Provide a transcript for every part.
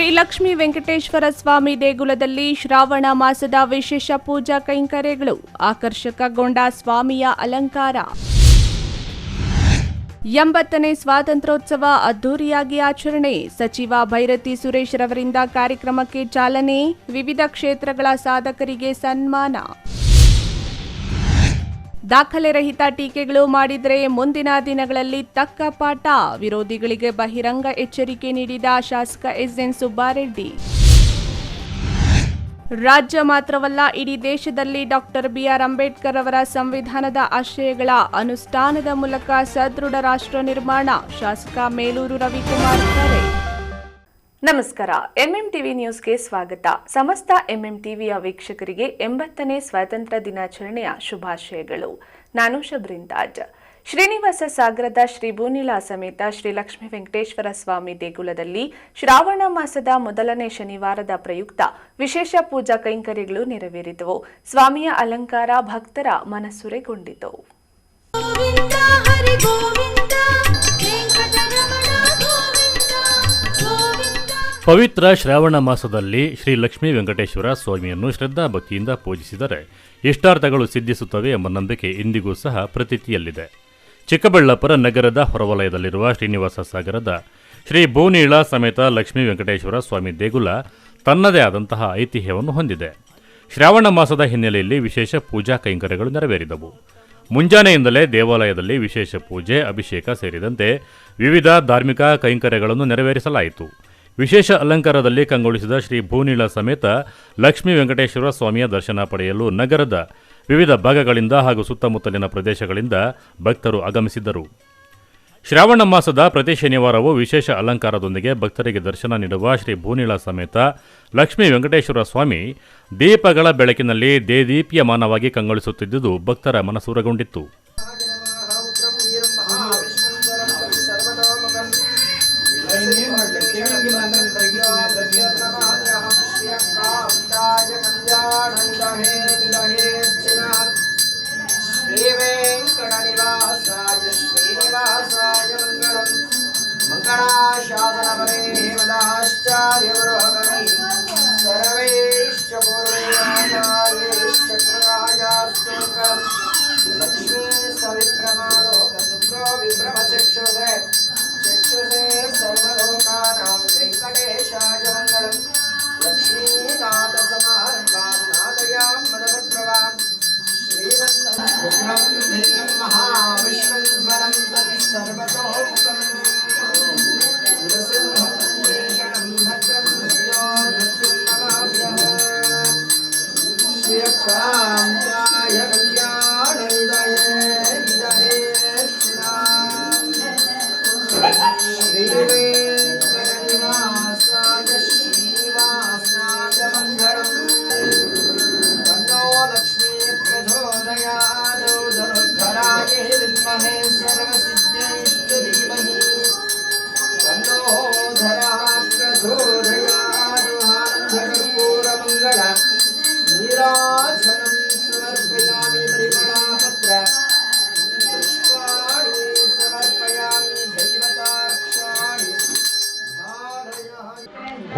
ಶ್ರೀ ಲಕ್ಷ್ಮೀ ವೆಂಕಟೇಶ್ವರ ಸ್ವಾಮಿ ದೇಗುಲದಲ್ಲಿ ಶ್ರಾವಣ ಮಾಸದ ವಿಶೇಷ ಪೂಜಾ ಕೈಂಕರ್ಯಗಳು. ಆಕರ್ಷಕಗೊಂಡ ಸ್ವಾಮಿಯ ಅಲಂಕಾರ. 80ನೇ ಸ್ವಾತಂತ್ರ್ಯೋತ್ಸವ ಅದ್ದೂರಿಯಾಗಿ ಆಚರಣೆ. ಸಚಿವ ಭೈರತಿ ಸುರೇಶ್ ರವರಿಂದ ಕಾರ್ಯಕ್ರಮಕ್ಕೆ ಚಾಲನೆ. ವಿವಿಧ ಕ್ಷೇತ್ರಗಳ ಸಾಧಕರಿಗೆ ಸನ್ಮಾನ. ದಾಖಲೆ ರಹಿತ ಟೀಕೆಗಳು ಮಾಡಿದರೆ ಮುಂದಿನ ದಿನಗಳಲ್ಲಿ ತಕ್ಕ ಪಾಠ. ವಿರೋಧಿಗಳಿಗೆ ಬಹಿರಂಗ ಎಚ್ಚರಿಕೆ ನೀಡಿದ ಶಾಸಕ ಎಸ್ಎನ್ ಸುಬ್ಬಾರೆಡ್ಡಿ. ರಾಜ್ಯ ಮಾತ್ರವಲ್ಲ, ಇಡೀ ದೇಶದಲ್ಲಿ ಡಾಕ್ಟರ್ ಬಿಆರ್ ಅಂಬೇಡ್ಕರ್ ಅವರ ಸಂವಿಧಾನದ ಆಶಯಗಳ ಅನುಷ್ಠಾನದ ಮೂಲಕ ಸದೃಢ ರಾಷ್ಟ್ರ ನಿರ್ಮಾಣ. ಶಾಸಕ ಮೇಲೂರು ರವಿಕುಮಾರ್ ಕರೆ. ನಮಸ್ಕಾರ. ಎಂಎಂಟಿವಿ ನ್ಯೂಸ್ಗೆ ಸ್ವಾಗತ. ಸಮಸ್ತ ಎಂಎಂಟಿವಿಯ ವೀಕ್ಷಕರಿಗೆ 80ನೇ ಸ್ವಾತಂತ್ರ್ಯ ದಿನಾಚರಣೆಯ ಶುಭಾಶಯಗಳು. ನಾನು ಶಬ್ರಿಂತಾಜ್. ಶ್ರೀನಿವಾಸ ಸಾಗರದ ಶ್ರೀ ಭೂನೀಳ ಸಮೇತ ಶ್ರೀ ಲಕ್ಷ್ಮೀ ವೆಂಕಟೇಶ್ವರ ಸ್ವಾಮಿ ದೇಗುಲದಲ್ಲಿ ಶ್ರಾವಣ ಮಾಸದ ಮೊದಲನೇ ಶನಿವಾರದ ಪ್ರಯುಕ್ತ ವಿಶೇಷ ಪೂಜಾ ಕೈಂಕರ್ಯಗಳು ನೆರವೇರಿದವು. ಸ್ವಾಮಿಯ ಅಲಂಕಾರ ಭಕ್ತರ ಮನಸೂರೆಗೊಂಡಿತು. ಪವಿತ್ರ ಶ್ರಾವಣ ಮಾಸದಲ್ಲಿ ಶ್ರೀ ಲಕ್ಷ್ಮೀ ವೆಂಕಟೇಶ್ವರ ಸ್ವಾಮಿಯನ್ನು ಶ್ರದ್ಧಾ ಭಕ್ತಿಯಿಂದ ಪೂಜಿಸಿದರೆ ಇಷ್ಟಾರ್ಥಗಳು ಸಿದ್ಧಿಸುತ್ತವೆ ಎಂಬ ನಂಬಿಕೆ ಇಂದಿಗೂ ಸಹ ಪ್ರತೀತಿಯಲ್ಲಿದೆ. ಚಿಕ್ಕಬಳ್ಳಾಪುರ ನಗರದ ಹೊರವಲಯದಲ್ಲಿರುವ ಶ್ರೀನಿವಾಸ ಸಾಗರದ ಶ್ರೀ ಭೂನೀಳ ಸಮೇತ ಲಕ್ಷ್ಮೀ ವೆಂಕಟೇಶ್ವರ ಸ್ವಾಮಿ ದೇಗುಲ ತನ್ನದೇ ಆದಂತಹ ಐತಿಹ್ಯವನ್ನು ಹೊಂದಿದೆ. ಶ್ರಾವಣ ಮಾಸದ ಹಿನ್ನೆಲೆಯಲ್ಲಿ ವಿಶೇಷ ಪೂಜಾ ಕೈಂಕರ್ಯಗಳು ನೆರವೇರಿದವು. ಮುಂಜಾನೆಯಿಂದಲೇ ದೇವಾಲಯದಲ್ಲಿ ವಿಶೇಷ ಪೂಜೆ, ಅಭಿಷೇಕ ಸೇರಿದಂತೆ ವಿವಿಧ ಧಾರ್ಮಿಕ ಕೈಂಕರ್ಯಗಳನ್ನು ನೆರವೇರಿಸಲಾಯಿತು. ವಿಶೇಷ ಅಲಂಕಾರದಲ್ಲಿ ಕಂಗೊಳಿಸಿದ ಶ್ರೀ ಭೂನೀಳ ಸಮೇತ ಲಕ್ಷ್ಮೀ ವೆಂಕಟೇಶ್ವರ ಸ್ವಾಮಿಯ ದರ್ಶನ ಪಡೆಯಲು ನಗರದ ವಿವಿಧ ಭಾಗಗಳಿಂದ ಹಾಗೂ ಸುತ್ತಮುತ್ತಲಿನ ಪ್ರದೇಶಗಳಿಂದ ಭಕ್ತರು ಆಗಮಿಸಿದ್ದರು. ಶ್ರಾವಣ ಮಾಸದ ಪ್ರತಿ ಶನಿವಾರವೂ ವಿಶೇಷ ಅಲಂಕಾರದೊಂದಿಗೆ ಭಕ್ತರಿಗೆ ದರ್ಶನ ನೀಡುವ ಶ್ರೀ ಭೂನೀಳ ಸಮೇತ ಲಕ್ಷ್ಮೀ ವೆಂಕಟೇಶ್ವರ ಸ್ವಾಮಿ ದೀಪಗಳ ಬೆಳಕಿನಲ್ಲಿ ದೇದೀಪ್ಯಮಾನವಾಗಿ ಕಂಗೊಳಿಸುತ್ತಿದ್ದುದು ಭಕ್ತರ ಮನಸೂರೆಗೊಂಡಿತ್ತು.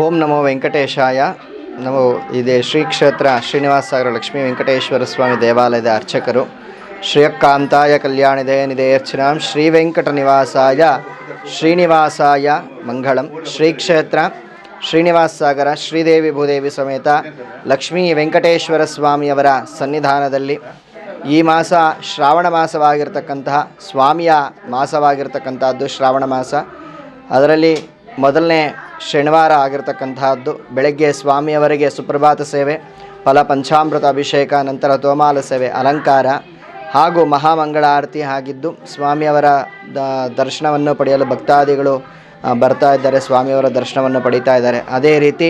ಓಂ ನಮೋ ವೆಂಕಟೇಶಾಯ. ನಾವು ಇದೇ ಶ್ರೀ ಕ್ಷೇತ್ರ ಶ್ರೀನಿವಾಸ ಸಾಗರ ಲಕ್ಷ್ಮೀ ವೆಂಕಟೇಶ್ವರ ಸ್ವಾಮಿ ದೇವಾಲಯದ ಅರ್ಚಕರು. ಶ್ರೇಯಕ್ಕಾಂತಾಯ ಕಲ್ಯಾಣಿದೆ ನಿದೇರ್ಚನಾಂ ಶ್ರೀ ವೆಂಕಟ ನಿವಾಸಾಯ ಶ್ರೀನಿವಾಸಾಯ ಮಂಗಳಂ. ಶ್ರೀ ಕ್ಷೇತ್ರ ಶ್ರೀನಿವಾಸ ಸಾಗರ ಶ್ರೀದೇವಿ ಭೂದೇವಿ ಸಮೇತ ಲಕ್ಷ್ಮೀ ವೆಂಕಟೇಶ್ವರ ಸ್ವಾಮಿಯವರ ಸನ್ನಿಧಾನದಲ್ಲಿ ಈ ಮಾಸ ಶ್ರಾವಣ ಮಾಸವಾಗಿರ್ತಕ್ಕಂತಹ ಸ್ವಾಮಿಯ ಮಾಸವಾಗಿರ್ತಕ್ಕಂಥದ್ದು ಶ್ರಾವಣ ಮಾಸ. ಅದರಲ್ಲಿ ಮೊದಲನೇ ಶನಿವಾರ ಆಗಿರ್ತಕ್ಕಂತಹದ್ದು. ಬೆಳಗ್ಗೆ ಸ್ವಾಮಿಯವರಿಗೆ ಸುಪ್ರಭಾತ ಸೇವೆ, ಫಲ ಪಂಚಾಮೃತ ಅಭಿಷೇಕ, ನಂತರ ತೋಮಾಲ ಸೇವೆ, ಅಲಂಕಾರ ಹಾಗೂ ಮಹಾಮಂಗಳ ಆರತಿ ಆಗಿದ್ದು ಸ್ವಾಮಿಯವರ ದರ್ಶನವನ್ನು ಪಡೆಯಲು ಭಕ್ತಾದಿಗಳು ಬರ್ತಾ ಇದ್ದಾರೆ, ಸ್ವಾಮಿಯವರ ದರ್ಶನವನ್ನು ಪಡೀತಾ ಇದ್ದಾರೆ. ಅದೇ ರೀತಿ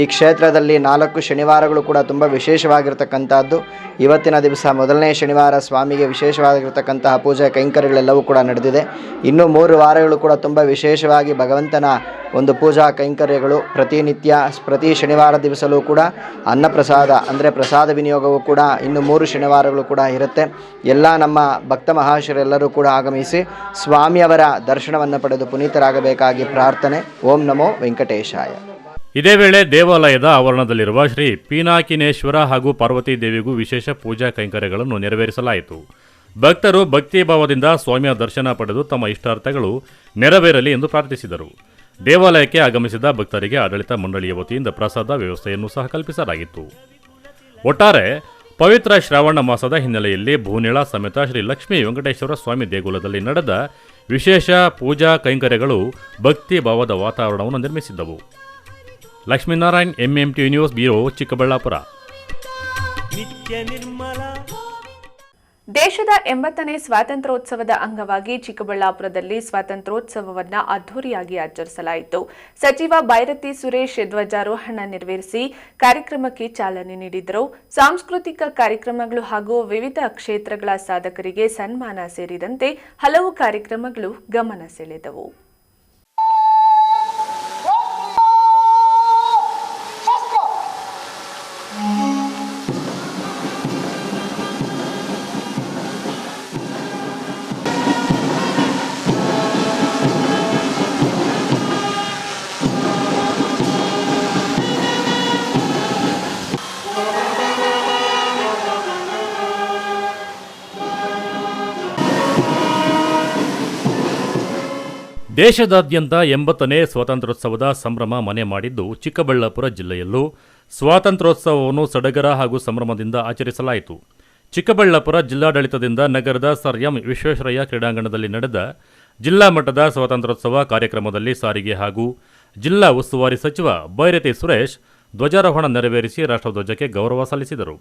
ಈ ಕ್ಷೇತ್ರದಲ್ಲಿ 4 ಶನಿವಾರಗಳು ಕೂಡ ತುಂಬ ವಿಶೇಷವಾಗಿರ್ತಕ್ಕಂಥದ್ದು. ಇವತ್ತಿನ ದಿವಸ ಮೊದಲನೇ ಶನಿವಾರ ಸ್ವಾಮಿಗೆ ವಿಶೇಷವಾಗಿರ್ತಕ್ಕಂತಹ ಪೂಜೆ ಕೈಂಕರ್ಯಗಳೆಲ್ಲವೂ ಕೂಡ ನಡೆದಿದೆ. ಇನ್ನೂ 3 ವಾರಗಳು ಕೂಡ ತುಂಬ ವಿಶೇಷವಾಗಿ ಭಗವಂತನ ಒಂದು ಪೂಜಾ ಕೈಂಕರ್ಯಗಳು ಪ್ರತಿನಿತ್ಯ ಪ್ರತಿ ಶನಿವಾರ ದಿವಸಲೂ ಕೂಡ ಅನ್ನಪ್ರಸಾದ ಅಂದರೆ ಪ್ರಸಾದ ವಿನಿಯೋಗವೂ ಕೂಡ ಇನ್ನು 3 ಶನಿವಾರಗಳು ಕೂಡ ಇರುತ್ತೆ. ಎಲ್ಲ ನಮ್ಮ ಭಕ್ತ ಮಹಾಶಯರೆಲ್ಲರೂ ಕೂಡ ಆಗಮಿಸಿ ಸ್ವಾಮಿಯವರ ದರ್ಶನವನ್ನು ಪಡೆದು ಪುನೀತರಾಗಬೇಕಾಗಿ ಪ್ರಾರ್ಥನೆ. ಓಂ ನಮೋ ವೆಂಕಟೇಶಾಯ. ಇದೇ ವೇಳೆ ದೇವಾಲಯದ ಆವರಣದಲ್ಲಿರುವ ಶ್ರೀ ಪೀನಾಕಿನೇಶ್ವರ ಹಾಗೂ ಪಾರ್ವತಿ ದೇವಿಗೂ ವಿಶೇಷ ಪೂಜಾ ಕೈಂಕರ್ಯಗಳನ್ನು ನೆರವೇರಿಸಲಾಯಿತು. ಭಕ್ತರು ಭಕ್ತಿಭಾವದಿಂದ ಸ್ವಾಮಿಯ ದರ್ಶನ ಪಡೆದು ತಮ್ಮ ಇಷ್ಟಾರ್ಥಗಳು ನೆರವೇರಲಿ ಎಂದು ಪ್ರಾರ್ಥಿಸಿದರು. ದೇವಾಲಯಕ್ಕೆ ಆಗಮಿಸಿದ ಭಕ್ತರಿಗೆ ಆಡಳಿತ ಮಂಡಳಿಯ ವತಿಯಿಂದ ಪ್ರಸಾದ ವ್ಯವಸ್ಥೆಯನ್ನು ಸಹ ಕಲ್ಪಿಸಲಾಗಿತ್ತು. ಒಟ್ಟಾರೆ ಪವಿತ್ರ ಶ್ರಾವಣ ಮಾಸದ ಹಿನ್ನೆಲೆಯಲ್ಲಿ ಭೂನೇಳ ಸಮೇತ ಶ್ರೀ ಲಕ್ಷ್ಮೀ ವೆಂಕಟೇಶ್ವರ ಸ್ವಾಮಿ ದೇಗುಲದಲ್ಲಿ ನಡೆದ ವಿಶೇಷ ಪೂಜಾ ಕೈಂಕರ್ಯಗಳು ಭಕ್ತಿ ಭಾವದ ವಾತಾವರಣವನ್ನು ನಿರ್ಮಿಸಿದ್ದವು. Lakshminarayan, MMTV news bureau, Chikkaballapur. ದೇಶದ 80ನೇ ಸ್ವಾತಂತ್ರ್ಯೋತ್ಸವದ ಅಂಗವಾಗಿ ಚಿಕ್ಕಬಳ್ಳಾಪುರದಲ್ಲಿ ಸ್ವಾತಂತ್ರ್ಯೋತ್ಸವವನ್ನು ಅದ್ದೂರಿಯಾಗಿ ಆಚರಿಸಲಾಯಿತು. ಸಚಿವ ಬೈರತಿ ಸುರೇಶ್ ಧ್ವಜಾರೋಹಣ ನೆರವೇರಿಸಿ ಕಾರ್ಯಕ್ರಮಕ್ಕೆ ಚಾಲನೆ ನೀಡಿದರು. ಸಾಂಸ್ಕೃತಿಕ ಕಾರ್ಯಕ್ರಮಗಳು ಹಾಗೂ ವಿವಿಧ ಕ್ಷೇತ್ರಗಳ ಸಾಧಕರಿಗೆ ಸನ್ಮಾನ ಸೇರಿದಂತೆ ಹಲವು ಕಾರ್ಯಕ್ರಮಗಳು ಗಮನ ಸೆಳೆದವು. ದೇಶದಾದ್ಯಂತ 80ನೇ ಸ್ವಾತಂತ್ರ್ಯೋತ್ಸವದ ಸಂಭ್ರಮ ಮನೆ ಮಾಡಿದ್ದು ಚಿಕ್ಕಬಳ್ಳಾಪುರ ಜಿಲ್ಲೆಯಲ್ಲೂ ಸ್ವಾತಂತ್ರ್ಯೋತ್ಸವವನ್ನು ಸಡಗರ ಹಾಗೂ ಸಂಭ್ರಮದಿಂದ ಆಚರಿಸಲಾಯಿತು. ಚಿಕ್ಕಬಳ್ಳಾಪುರ ಜಿಲ್ಲಾಡಳಿತದಿಂದ ನಗರದ ಸರ್ ಎಂ ವಿಶ್ವೇಶ್ವರಯ್ಯ ಕ್ರೀಡಾಂಗಣದಲ್ಲಿ ನಡೆದ ಜಿಲ್ಲಾ ಮಟ್ಟದ ಸ್ವಾತಂತ್ರ್ಯೋತ್ಸವ ಕಾರ್ಯಕ್ರಮದಲ್ಲಿ ಸಾರಿಗೆ ಹಾಗೂ ಜಿಲ್ಲಾ ಉಸ್ತುವಾರಿ ಸಚಿವ ಬೈರತಿ ಸುರೇಶ್ ಧ್ವಜಾರೋಹಣ ನೆರವೇರಿಸಿ ರಾಷ್ಟ್ರಧ್ವಜಕ್ಕೆ ಗೌರವ ಸಲ್ಲಿಸಿದರು.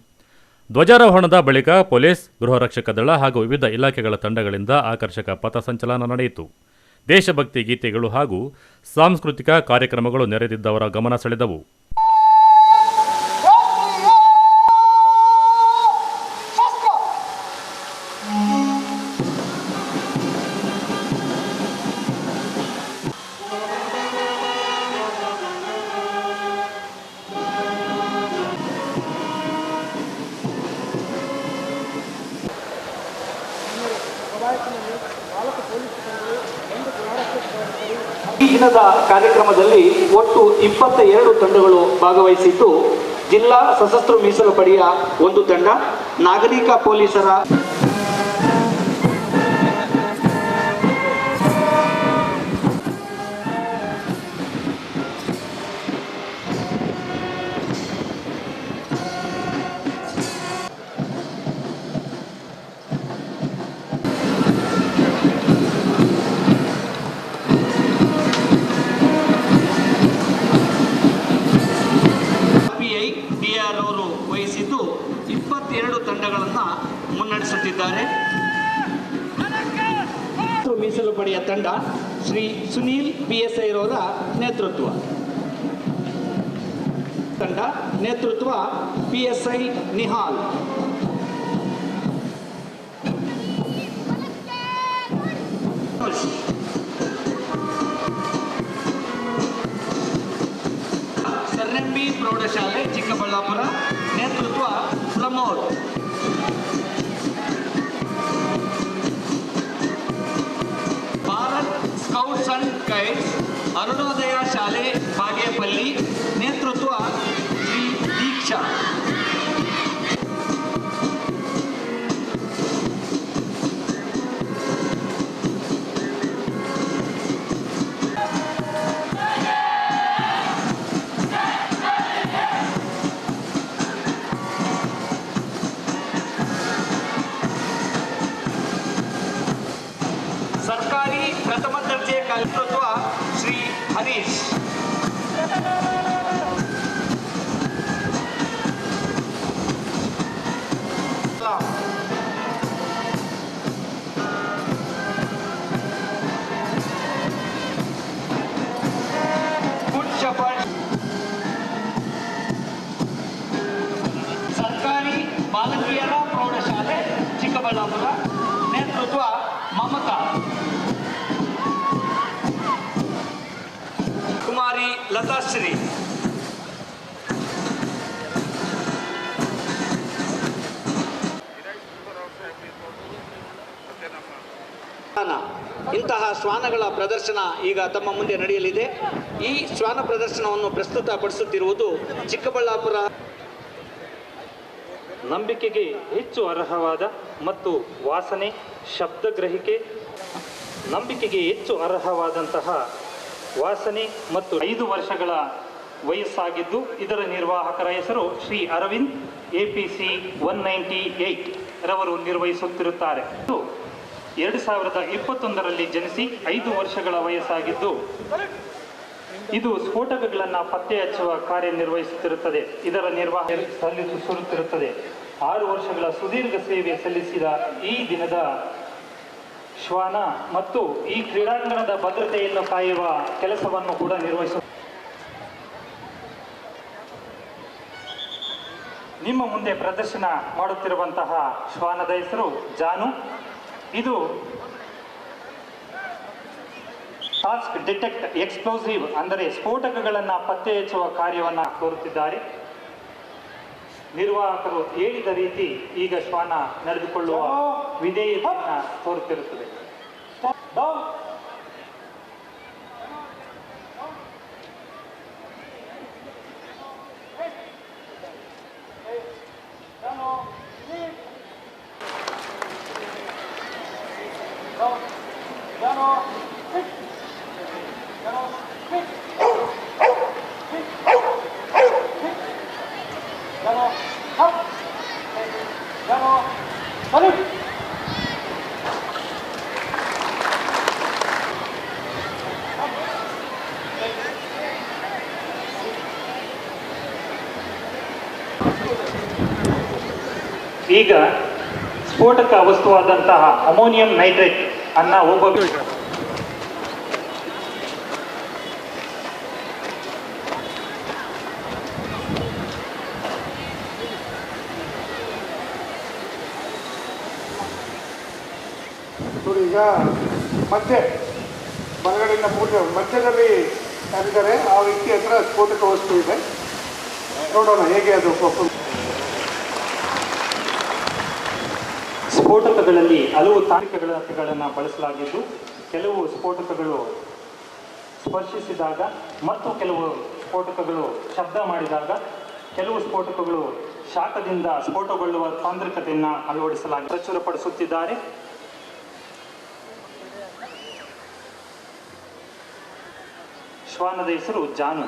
ಧ್ವಜಾರೋಹಣದ ಬಳಿಕ ಪೊಲೀಸ್, ಗೃಹ ರಕ್ಷಕ ದಳ ಹಾಗೂ ವಿವಿಧ ಇಲಾಖೆಗಳ ತಂಡಗಳಿಂದ ಆಕರ್ಷಕ ಪಥಸಂಚಲನ ನಡೆಯಿತು. ದೇಶಭಕ್ತಿ ಗೀತೆಗಳು ಹಾಗೂ ಸಾಂಸ್ಕೃತಿಕ ಕಾರ್ಯಕ್ರಮಗಳು ನೆರೆದಿದ್ದವರ ಗಮನ ಸೆಳೆದವು. ಈ ದಿನದ ಕಾರ್ಯಕ್ರಮದಲ್ಲಿ ಒಟ್ಟು 22 ತಂಡಗಳು ಭಾಗವಹಿಸಿದ್ದು, ಜಿಲ್ಲಾ ಸಶಸ್ತ್ರ ಮೀಸಲು ಪಡೆಯ ಒಂದು ತಂಡ, ನಾಗರಿಕ ಪೊಲೀಸರ ವಹಿಸಿದ್ದು 22 ತಂಡಗಳನ್ನು ಮುನ್ನಡೆಸುತ್ತಿದ್ದಾರೆ. ಮೀಸಲು ಪಡೆಯ ತಂಡ ಶ್ರೀ ಸುನೀಲ್ PSI ರವರ ನೇತೃತ್ವ. ತಂಡ ನೇತೃತ್ವ PSI ನಿಹಾಲ್. ಸರ್ನೆಂಬಿ ಪ್ರೌಢಶಾಲೆ ಚಿಕ್ಕಬಳ್ಳಾಪುರ ನೇತೃತ್ವ Pramod. Bharat scouts and guides Arunodaya ಶಾಲೆ ಬಾಗೇಪಲ್ಲಿ ನೇತೃತ್ವ ಶ್ರೀ ದೀಕ್ಷಾ. ಸರ್ಕಾರಿ ಪ್ರಥಮ ದರ್ಜೆ ನೇತೃತ್ವ ಶ್ರೀ ಹರೀಶ್. ಸರ್ಕಾರಿ ಬಾಲಕಿಯರ ಪ್ರೌಢಶಾಲೆ ಚಿಕ್ಕಬಳ್ಳಾಪುರ ನೇತೃತ್ವ ಮಮತಾ. ಕುಮಾರಿ ಲತಾಶ್ರೀ. ಇಂತಹ ಶ್ವಾನಗಳ ಪ್ರದರ್ಶನ ಈಗ ತಮ್ಮ ಮುಂದೆ ನಡೆಯಲಿದೆ. ಈ ಶ್ವಾನ ಪ್ರದರ್ಶನವನ್ನು ಪ್ರಸ್ತುತಪಡಿಸುತ್ತಿರುವುದು ಚಿಕ್ಕಬಳ್ಳಾಪುರ. ನಂಬಿಕೆಗೆ ಹೆಚ್ಚು ಅರ್ಹವಾದ ಮತ್ತು ವಾಸನೆ, ಶಬ್ದಗ್ರಹಿಕೆ, ನಂಬಿಕೆಗೆ ಹೆಚ್ಚು ಅರ್ಹವಾದಂತಹ ವಾಸನೆ ಮತ್ತು 5 ವರ್ಷಗಳ ವಯಸ್ಸಾಗಿದ್ದು ಇದರ ನಿರ್ವಾಹಕರ ಹೆಸರು ಶ್ರೀ ಅರವಿಂದ್ APC 198 ರವರು ನಿರ್ವಹಿಸುತ್ತಿರುತ್ತಾರೆ. 2021ರಲ್ಲಿ ಜನಿಸಿ 5 ವರ್ಷಗಳ ವಯಸ್ಸಾಗಿದ್ದು ಇದು ಸ್ಫೋಟಕಗಳನ್ನು ಪತ್ತೆ ಹಚ್ಚುವ ಕಾರ್ಯನಿರ್ವಹಿಸುತ್ತಿರುತ್ತದೆ. ಇದರ ನಿರ್ವಹಣೆ ಸಲ್ಲಿಸುತ್ತಿರುತ್ತದೆ. 6 ವರ್ಷಗಳ ಸುದೀರ್ಘ ಸೇವೆ ಸಲ್ಲಿಸಿದ ಈ ದಿನದ ಶ್ವಾನ ಮತ್ತು ಈ ಕ್ರೀಡಾಂಗಣದ ಭದ್ರತೆಯನ್ನು ಕಾಯುವ ಕೆಲಸವನ್ನು ಕೂಡ ನಿರ್ವಹಿಸುತ್ತದೆ. ನಿಮ್ಮ ಮುಂದೆ ಪ್ರದರ್ಶನ ಮಾಡುತ್ತಿರುವಂತಹ ಶ್ವಾನದ ಹೆಸರು ಜಾನು. ಇದು ಟಾಸ್ಕ್ ಡಿಟೆಕ್ಟ್ ಎಕ್ಸ್ಪ್ಲೋಸಿವ್ ಅಂದರೆ ಸ್ಫೋಟಕಗಳನ್ನು ಪತ್ತೆ ಹಚ್ಚುವ ಕಾರ್ಯವನ್ನು ತೋರುತ್ತಿದ್ದಾರೆ. ನಿರ್ವಾಹಕರು ಹೇಳಿದ ರೀತಿ ಈಗ ಶ್ವಾನ ನಡೆದುಕೊಳ್ಳುವ ವಿಧೇಯತೆಯನ್ನು ತೋರುತ್ತಿರುತ್ತದೆ. ಈಗ ಸ್ಫೋಟಕ ವಸ್ತುವಾದಂತಹ ಅಮೋನಿಯಂ ನೈಟ್ರೇಟ್ ಅನ್ನ ಒಬ್ಬ ಈಗ ಮಧ್ಯೆ ಬಲಗಡೆಯಿಂದ ಮಧ್ಯದಲ್ಲಿ ಯಾರಿದ್ದಾರೆ ಆ ವ್ಯಕ್ತಿ ಹತ್ರ ಸ್ಫೋಟಕ ವಸ್ತು ಇದೆ. ನೋಡೋಣ ಹೇಗೆ ಅದು. ಸ್ಫೋಟಕಗಳಲ್ಲಿ ಹಲವು ತಾಂತ್ರಿಕಗಳನ್ನು ಬಳಸಲಾಗಿದ್ದು ಕೆಲವು ಸ್ಫೋಟಕಗಳು ಸ್ಪರ್ಶಿಸಿದಾಗ ಮತ್ತು ಕೆಲವು ಸ್ಫೋಟಕಗಳು ಶಬ್ದ ಮಾಡಿದಾಗ, ಕೆಲವು ಸ್ಫೋಟಕಗಳು ಶಾಖದಿಂದ ಸ್ಫೋಟಗೊಳ್ಳುವ ತಾಂತ್ರಿಕತೆಯನ್ನು ಅಳವಡಿಸಲಾಗಿ ಪ್ರಚುರಪಡಿಸುತ್ತಿದ್ದಾರೆ. ಶ್ವಾನದ ಹೆಸರು ಜಾನು.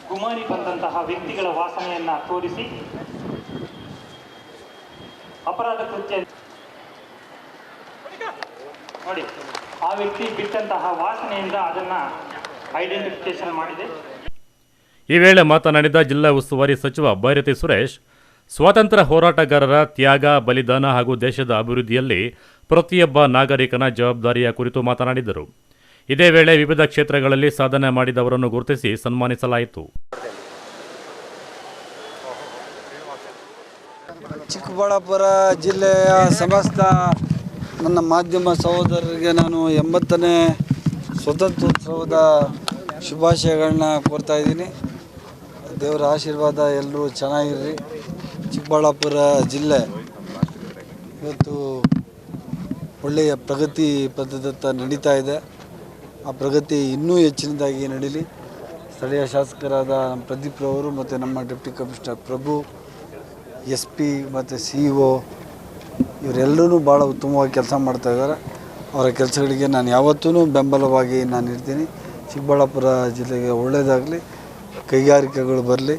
ಗುಮಾರಿ ಬಂದಂತಹ ವ್ಯಕ್ತಿಗಳ ವಾಸನೆಯನ್ನ ತೋರಿಸಿ ಅಪರಾಧ ಕೃತ್ಯ ನೋಡಿ, ಆ ವ್ಯಕ್ತಿ ಬಿಟ್ಟಂತಹ ವಾಸನೆಯಿಂದ ಅದನ್ನ ಐಡೆಂಟಿಫಿಕೇಶನ್ ಮಾಡಿದೆ. ಈ ವೇಳೆ ಮಾತನಾಡಿದ ಜಿಲ್ಲಾ ಉಸ್ತುವಾರಿ ಸಚಿವ ಬೈರತಿ ಸುರೇಶ್, ಸ್ವಾತಂತ್ರ್ಯ ಹೋರಾಟಗಾರರ ತ್ಯಾಗ, ಬಲಿದಾನ ಹಾಗೂ ದೇಶದ ಅಭಿವೃದ್ಧಿಯಲ್ಲಿ ಪ್ರತಿಯೊಬ್ಬ ನಾಗರಿಕನ ಜವಾಬ್ದಾರಿಯ ಕುರಿತು ಮಾತನಾಡಿದರು. ಇದೇ ವೇಳೆ ವಿವಿಧ ಕ್ಷೇತ್ರಗಳಲ್ಲಿ ಸಾಧನೆ ಮಾಡಿದವರನ್ನು ಗುರುತಿಸಿ ಸನ್ಮಾನಿಸಲಾಯಿತು. ಚಿಕ್ಕಬಳ್ಳಾಪುರ ಜಿಲ್ಲೆಯ ಸಮಸ್ತ ನನ್ನ ಮಾಧ್ಯಮ ಸಹೋದರರಿಗೆ ನಾನು 80ನೇ ಸ್ವಾತಂತ್ರ್ಯೋತ್ಸವದ ಶುಭಾಶಯಗಳನ್ನ ಕೋರ್ತಾ ಇದ್ದೀನಿ. ದೇವರ ಆಶೀರ್ವಾದ, ಎಲ್ಲರೂ ಚೆನ್ನಾಗಿರ್ರಿ. ಚಿಕ್ಕಬಳ್ಳಾಪುರ ಜಿಲ್ಲೆ ಇವತ್ತು ಒಳ್ಳೆಯ ಪ್ರಗತಿ ಪಥದತ್ತ ನಡೀತಾ ಇದೆ. ಆ ಪ್ರಗತಿ ಇನ್ನೂ ಹೆಚ್ಚಿನದಾಗಿ ನಡೀಲಿ. ಸ್ಥಳೀಯ ಶಾಸಕರಾದ ನಮ್ಮ ಪ್ರದೀಪ್ ರವರು ಮತ್ತು ನಮ್ಮ ಡೆಪ್ಟಿ ಕಮಿಷನರ್ ಪ್ರಭು, SP ಮತ್ತು CEO ಇವರೆಲ್ಲರೂ ಭಾಳ ಉತ್ತಮವಾಗಿ ಕೆಲಸ ಮಾಡ್ತಾಯಿದ್ದಾರೆ. ಅವರ ಕೆಲಸಗಳಿಗೆ ನಾನು ಯಾವತ್ತೂ ಬೆಂಬಲವಾಗಿ ನಾನು ಇರ್ತೀನಿ. ಚಿಕ್ಕಬಳ್ಳಾಪುರ ಜಿಲ್ಲೆಗೆ ಒಳ್ಳೆಯದಾಗಲಿ, ಕೈಗಾರಿಕೆಗಳು ಬರಲಿ,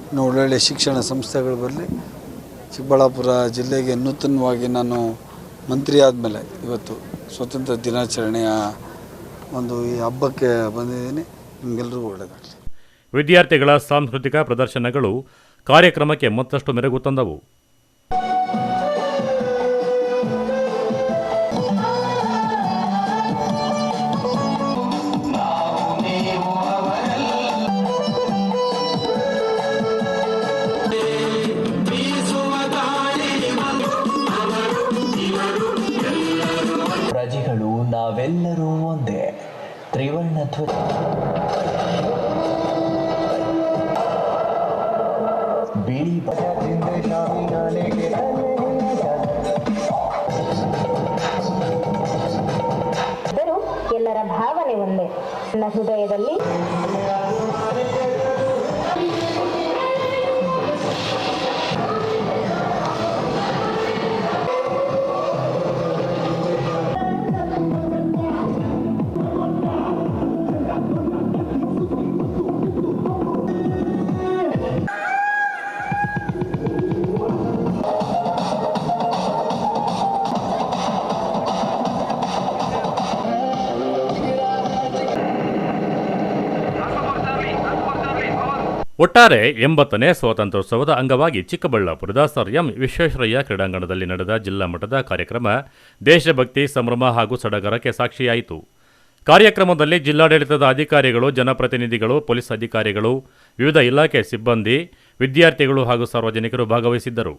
ಇನ್ನು ಒಳ್ಳೊಳ್ಳೆ ಶಿಕ್ಷಣ ಸಂಸ್ಥೆಗಳು ಬರಲಿ. ಚಿಕ್ಕಬಳ್ಳಾಪುರ ಜಿಲ್ಲೆಗೆ ನೂತನವಾಗಿ ನಾನು ಮಂತ್ರಿ ಆದಮೇಲೆ ಇವತ್ತು ಸ್ವಾತಂತ್ರ್ಯ ದಿನಾಚರಣೆಯ ಈ ಹಬ್ಬಕ್ಕೆ ಬಂದಿದ್ದೀನಿ. ನಿಮಗೆಲ್ಲರಿಗೂ ಒಳ್ಳೆಯದಾಗಲಿ. ವಿದ್ಯಾರ್ಥಿಗಳ ಸಾಂಸ್ಕೃತಿಕ ಪ್ರದರ್ಶನಗಳು ಕಾರ್ಯಕ್ರಮಕ್ಕೆ ಮತ್ತಷ್ಟು ಮೆರುಗು ತಂದವು. ಪ್ರಜೆಗಳು ನಾವೆಲ್ಲರೂ ಒಂದೇ. ತ್ರಿವರ್ಣ ಧ್ವಜ ಬಿಳಿ ಎಲ್ಲರ ಭಾವನೆ ಒಂದೇ. ನನ್ನ ಹೃದಯದಲ್ಲಿ ಒಟ್ಟಾರೆ 80ನೇ ಸ್ವಾತಂತ್ರ್ಯೋತ್ಸವದ ಅಂಗವಾಗಿ ಚಿಕ್ಕಬಳ್ಳಾಪುರದ ಸರ್ ಎಂ ವಿಶ್ವೇಶ್ವರಯ್ಯ ಕ್ರೀಡಾಂಗಣದಲ್ಲಿ ನಡೆದ ಜಿಲ್ಲಾ ಮಟ್ಟದ ಕಾರ್ಯಕ್ರಮ ದೇಶಭಕ್ತಿ ಸಂಭ್ರಮ ಹಾಗೂ ಸಡಗರಕ್ಕೆ ಸಾಕ್ಷಿಯಾಯಿತು. ಕಾರ್ಯಕ್ರಮದಲ್ಲಿ ಜಿಲ್ಲಾಡಳಿತದ ಅಧಿಕಾರಿಗಳು, ಜನಪ್ರತಿನಿಧಿಗಳು, ಪೊಲೀಸ್ ಅಧಿಕಾರಿಗಳು, ವಿವಿಧ ಇಲಾಖೆ ಸಿಬ್ಬಂದಿ, ವಿದ್ಯಾರ್ಥಿಗಳು ಹಾಗೂ ಸಾರ್ವಜನಿಕರು ಭಾಗವಹಿಸಿದ್ದರು.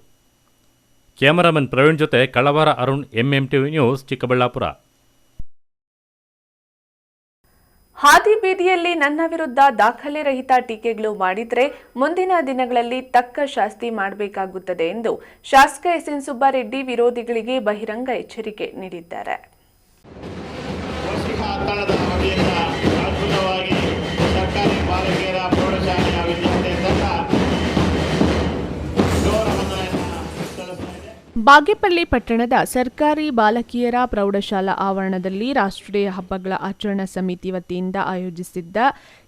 ಕ್ಯಾಮರಾಮನ್ ಪ್ರವೀಣ್ ಜೊತೆ ಕಳವಾರ ಅರುಣ್, ಎಂಎಂಟಿವಿ ನ್ಯೂಸ್, ಚಿಕ್ಕಬಳ್ಳಾಪುರ. ಹಾದಿ ಬೀದಿಯಲ್ಲಿ ನನ್ನ ವಿರುದ್ಧ ದಾಖಲೆ ರಹಿತ ಟೀಕೆಗಳು ಮಾಡಿದ್ರೆ ಮುಂದಿನ ದಿನಗಳಲ್ಲಿ ತಕ್ಕ ಶಾಸ್ತಿ ಮಾಡಬೇಕಾಗುತ್ತದೆ ಎಂದು ಶಾಸಕ ಎಸ್ಎನ್ ಸುಬ್ಬಾರೆಡ್ಡಿ ವಿರೋಧಿಗಳಿಗೆ ಬಹಿರಂಗ ಎಚ್ಚರಿಕೆ ನೀಡಿದ್ದಾರೆ. ಬಾಗೇಪಲ್ಲಿ ಪಟ್ಟಣದ ಸರ್ಕಾರಿ ಬಾಲಕಿಯರ ಪ್ರೌಢಶಾಲಾ ಆವರಣದಲ್ಲಿ ರಾಷ್ಟ್ರೀಯ ಹಬ್ಬಗಳ ಆಚರಣಾ ಸಮಿತಿ ವತಿಯಿಂದ ಆಯೋಜಿಸಿದ್ದ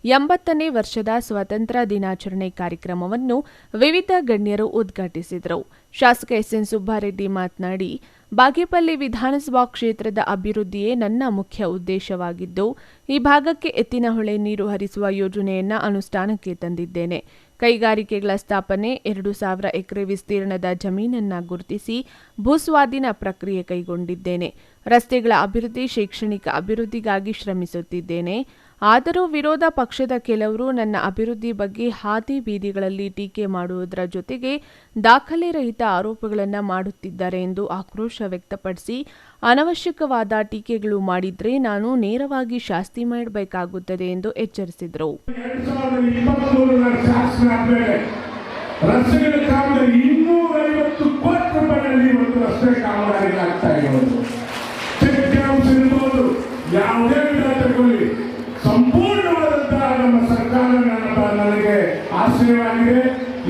80ನೇ ವರ್ಷದ ಸ್ವಾತಂತ್ರ್ಯ ದಿನಾಚರಣೆ ಕಾರ್ಯಕ್ರಮವನ್ನು ವಿವಿಧ ಗಣ್ಯರು ಉದ್ಘಾಟಿಸಿದರು. ಶಾಸಕ ಎಸ್ಎನ್ ಸುಬ್ಬಾರೆಡ್ಡಿ ಮಾತನಾಡಿ, ಬಾಗೇಪಲ್ಲಿ ವಿಧಾನಸಭಾ ಕ್ಷೇತ್ರದ ಅಭಿವೃದ್ಧಿಯೇ ನನ್ನ ಮುಖ್ಯ ಉದ್ದೇಶವಾಗಿದ್ದು, ಈ ಭಾಗಕ್ಕೆ ಎತ್ತಿನಹೊಳೆ ನೀರು ಹರಿಸುವ ಯೋಜನೆಯನ್ನು ಅನುಷ್ಠಾನಕ್ಕೆ ತಂದಿದ್ದೇನೆ. ಕೈಗಾರಿಕೆಗಳ ಸ್ಥಾಪನೆ, 2,000 ಎಕರೆ ವಿಸ್ತೀರ್ಣದ ಜಮೀನನ್ನು ಗುರುತಿಸಿ ಭೂಸ್ವಾಧೀನ ಪ್ರಕ್ರಿಯೆ ಕೈಗೊಂಡಿದ್ದೇನೆ. ರಸ್ತೆಗಳ ಅಭಿವೃದ್ಧಿ, ಶೈಕ್ಷಣಿಕ ಅಭಿವೃದ್ಧಿಗಾಗಿ ಶ್ರಮಿಸುತ್ತಿದ್ದೇನೆ. ಆದರೂ ವಿರೋಧ ಪಕ್ಷದ ಕೆಲವರು ನನ್ನ ಅಭಿವೃದ್ಧಿ ಬಗ್ಗೆ ಹಾದಿ ಬೀದಿಗಳಲ್ಲಿ ಟೀಕೆ ಮಾಡುವುದರ ಜೊತೆಗೆ ದಾಖಲೆ ರಹಿತ ಆರೋಪಗಳನ್ನು ಮಾಡುತ್ತಿದ್ದಾರೆ ಎಂದು ಆಕ್ರೋಶ ವ್ಯಕ್ತಪಡಿಸಿ, ಅನವಶ್ಯಕವಾದ ಟೀಕೆಗಳು ಮಾಡಿದ್ರೆ ನಾನು ನೇರವಾಗಿ ಶಾಸ್ತಿ ಮಾಡಬೇಕಾಗುತ್ತದೆ ಎಂದು ಎಚ್ಚರಿಸಿದರು. ಸಂಪೂರ್ಣವಾದಂತಹ ನಮ್ಮ ಸರ್ಕಾರ ನನಗೆ ಆಶ್ರಯವಾಗಿದೆ.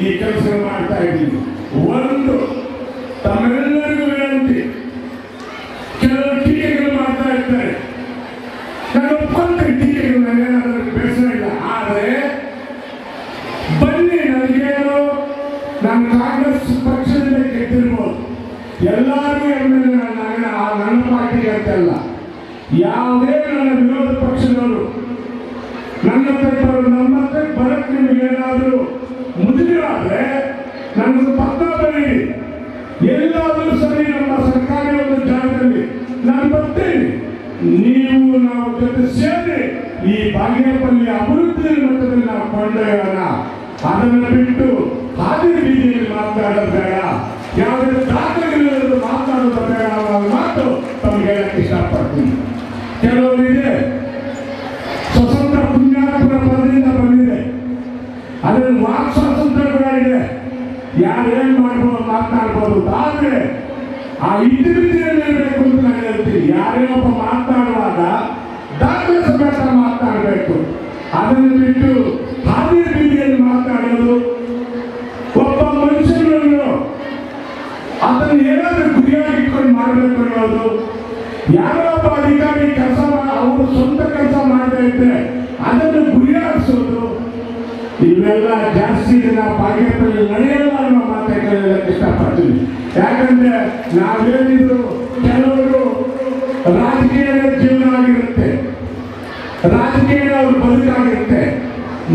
ಈ ಕೆಲಸ ಮಾಡ್ತಾ ಇದ್ದೀವಿ. ಒಂದು ತಮ್ಮೆಲ್ಲರಿಗೂ ವಿನಂತಿ, ಕೆಲವು ಟೀಕೆಗಳು ಮಾಡ್ತಾ ಇರ್ತಾರೆ. ನಾನು ಒಪ್ಪಂತ ಟೀಕೆಗಳು ನಾನೇನಾದ್ರೂ ಬೇಸರ ಇಲ್ಲ. ಆದರೆ ಬನ್ನಿ, ನನಗೇನು ನಾನು ಕಾಂಗ್ರೆಸ್ ಪಕ್ಷದಿಂದ ಗೆದ್ದಿರ್ಬೋದು, ಎಲ್ಲರಿಗೂ ನನ್ನ ಪಾರ್ಟಿಗೆ ಅಂತಲ್ಲ, ಯಾವುದೇ ನನ್ನ ವಿರೋಧ ಪಕ್ಷದವರು ನನ್ನ ನಮ್ಮತ್ತೆ ಬರಕ್ಕೆ ನಿಮಗೇನಾದರೂ ಮುದುಗಿರಾದ್ರೆ ನನಗೆ ಪತ್ರ ಬರೀರಿ. ಎಲ್ಲಾದರೂ ಸರಿ ನಮ್ಮ ಸರ್ಕಾರಿ ಒಂದು ಜಾಗದಲ್ಲಿ ನಾನು ಬರ್ತೇನೆ. ನೀವು ನಾವು ಜೊತೆ ಸೇರಿ ಈ ಬಾಗೇಪಲ್ಲಿ ಅಭಿವೃದ್ಧಿ ಮಟ್ಟದಲ್ಲಿ ನಾವು ಕೊಂಡೊಯ್ಯೋಣ. ಅದನ್ನು ಬಿಟ್ಟು ಹಾದಿ ಬೀದಿಯಲ್ಲಿ ಮಾತನಾಡೋದು ಬೇಡ, ಯಾವುದೇ ದಾಖಲೆಗಳು ಮಾತನಾಡೋದು ಬೇಡ ಅನ್ನೋ ಮಾತು ತಮಗೆ ಹೇಳಕ್ಕೆ ಇಷ್ಟಪಡ್ತೀನಿ. ಕೆಲವರಿಗೆ ಸ್ವತಂತ್ರ ಪುಣ್ಯಾತ್ಮರ ಪದದಿಂದ ಬಂದಿದೆ, ಅದರಲ್ಲಿ ವಾಕ್ ಸ್ವಾತಂತ್ರ್ಯ ಕೂಡ ಇದೆ. ಯಾರೇನ್ ಮಾಡ್ಬೋದು, ಮಾತನಾಡ್ಬೋದು. ಆದ್ರೆ ಆ ಇತಿಮಿತಿಯಲ್ಲಿ ಇರಬೇಕು ಅಂತ ನಾನು ಹೇಳ್ತೀನಿ. ಯಾರೇ ಒಬ್ಬ ಮಾತನಾಡುವಾಗ ದಾಖಲೆ ಸಮೇತ ಮಾತನಾಡಬೇಕು. ಅದನ್ನು ಬಿಟ್ಟು ಹಾದಿ ಬೀದಿಯಲ್ಲಿ ಮಾತನಾಡೋದು, ಒಬ್ಬ ಮನುಷ್ಯನನ್ನು ಅದನ್ನು ಏನಾದ್ರೂ ಗುರಿಯಾಗಿಟ್ಕೊಂಡು ಮಾಡಬೇಕು ಅನ್ನೋದು, ಯಾರೋ ಒಬ್ಬ ಅಧಿಕಾರಿ ಕೆಲಸ ಅವರು ಸ್ವಂತ ಕೆಲಸ ಮಾಡದೇ ಇದ್ರೆ ಅದನ್ನು ಗುರಿಯಾಗಿಸೋದು, ಇವೆಲ್ಲ ಜಾಸ್ತಿ ದಿನ ಬಾಗೇಪಲ್ಲಿ ನಡೆಯಲ್ಲ ಅನ್ನೋ ಮಾತುಗಳನ್ನ ಇಷ್ಟಪಡ್ತೀನಿ. ಯಾಕಂದ್ರೆ ನಾವೇನಿದ್ರು ಕೆಲವರು ರಾಜಕೀಯ ಜೀವನ ಆಗಿರುತ್ತೆ, ರಾಜಕೀಯ ಅವ್ರ ಬದುಕಾಗಿರುತ್ತೆ.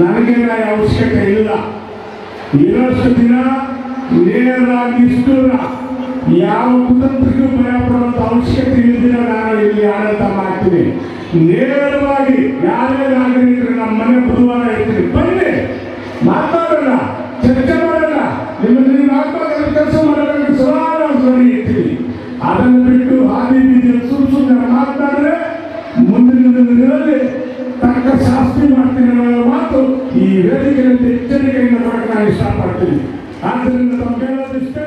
ನನಗೇನ ಅವಶ್ಯಕತೆ ಇಲ್ಲ. ಇರೋಷ್ಟು ದಿನ ನೇರವಾಗಿ ನಿಷ್ಠೂರ, ಯಾವ ಕುತಂತ್ರಕ್ಕೂ ಭಯ ಪಡುವಂತ ಅವಶ್ಯಕತೆ ಇಲ್ಲದಿರ ನಾನು ಇಲ್ಲಿ ಆಡಳಿತ ಮಾಡ್ತೀನಿ. ನೇರವಾಗಿ ಯಾರೇ ನಾಗರಿಕರು ನಮ್ಮ ಮನೆ ಬುಧವಾರ ಇರ್ತೀನಿ, ಬನ್ನಿ ಮಾತಾಡೋಣ, ಚರ್ಚೆ ಮಾಡೋಣ. ನಿಮ್ಮ ಆತ್ಮದಲ್ಲಿ ಕೆಲಸ ಮಾಡೋದಕ್ಕೆ ಸವಾರಿ ಇರ್ತೀವಿ. ಅದನ್ನು ಬಿಟ್ಟು ಹಾದಿ ಬೀದಿಯಲ್ಲಿ ಸುಮ್ಮನೆ ಮಾತನಾಡಿದ್ರೆ ಮುಂದಿನ ದಿನದಲ್ಲಿ ಇಷ್ಟಪಡ್ತೀನಿ. ಆದ್ದರಿಂದ ತಮಗೆ ಹೇಳೋದಿಷ್ಟೇ.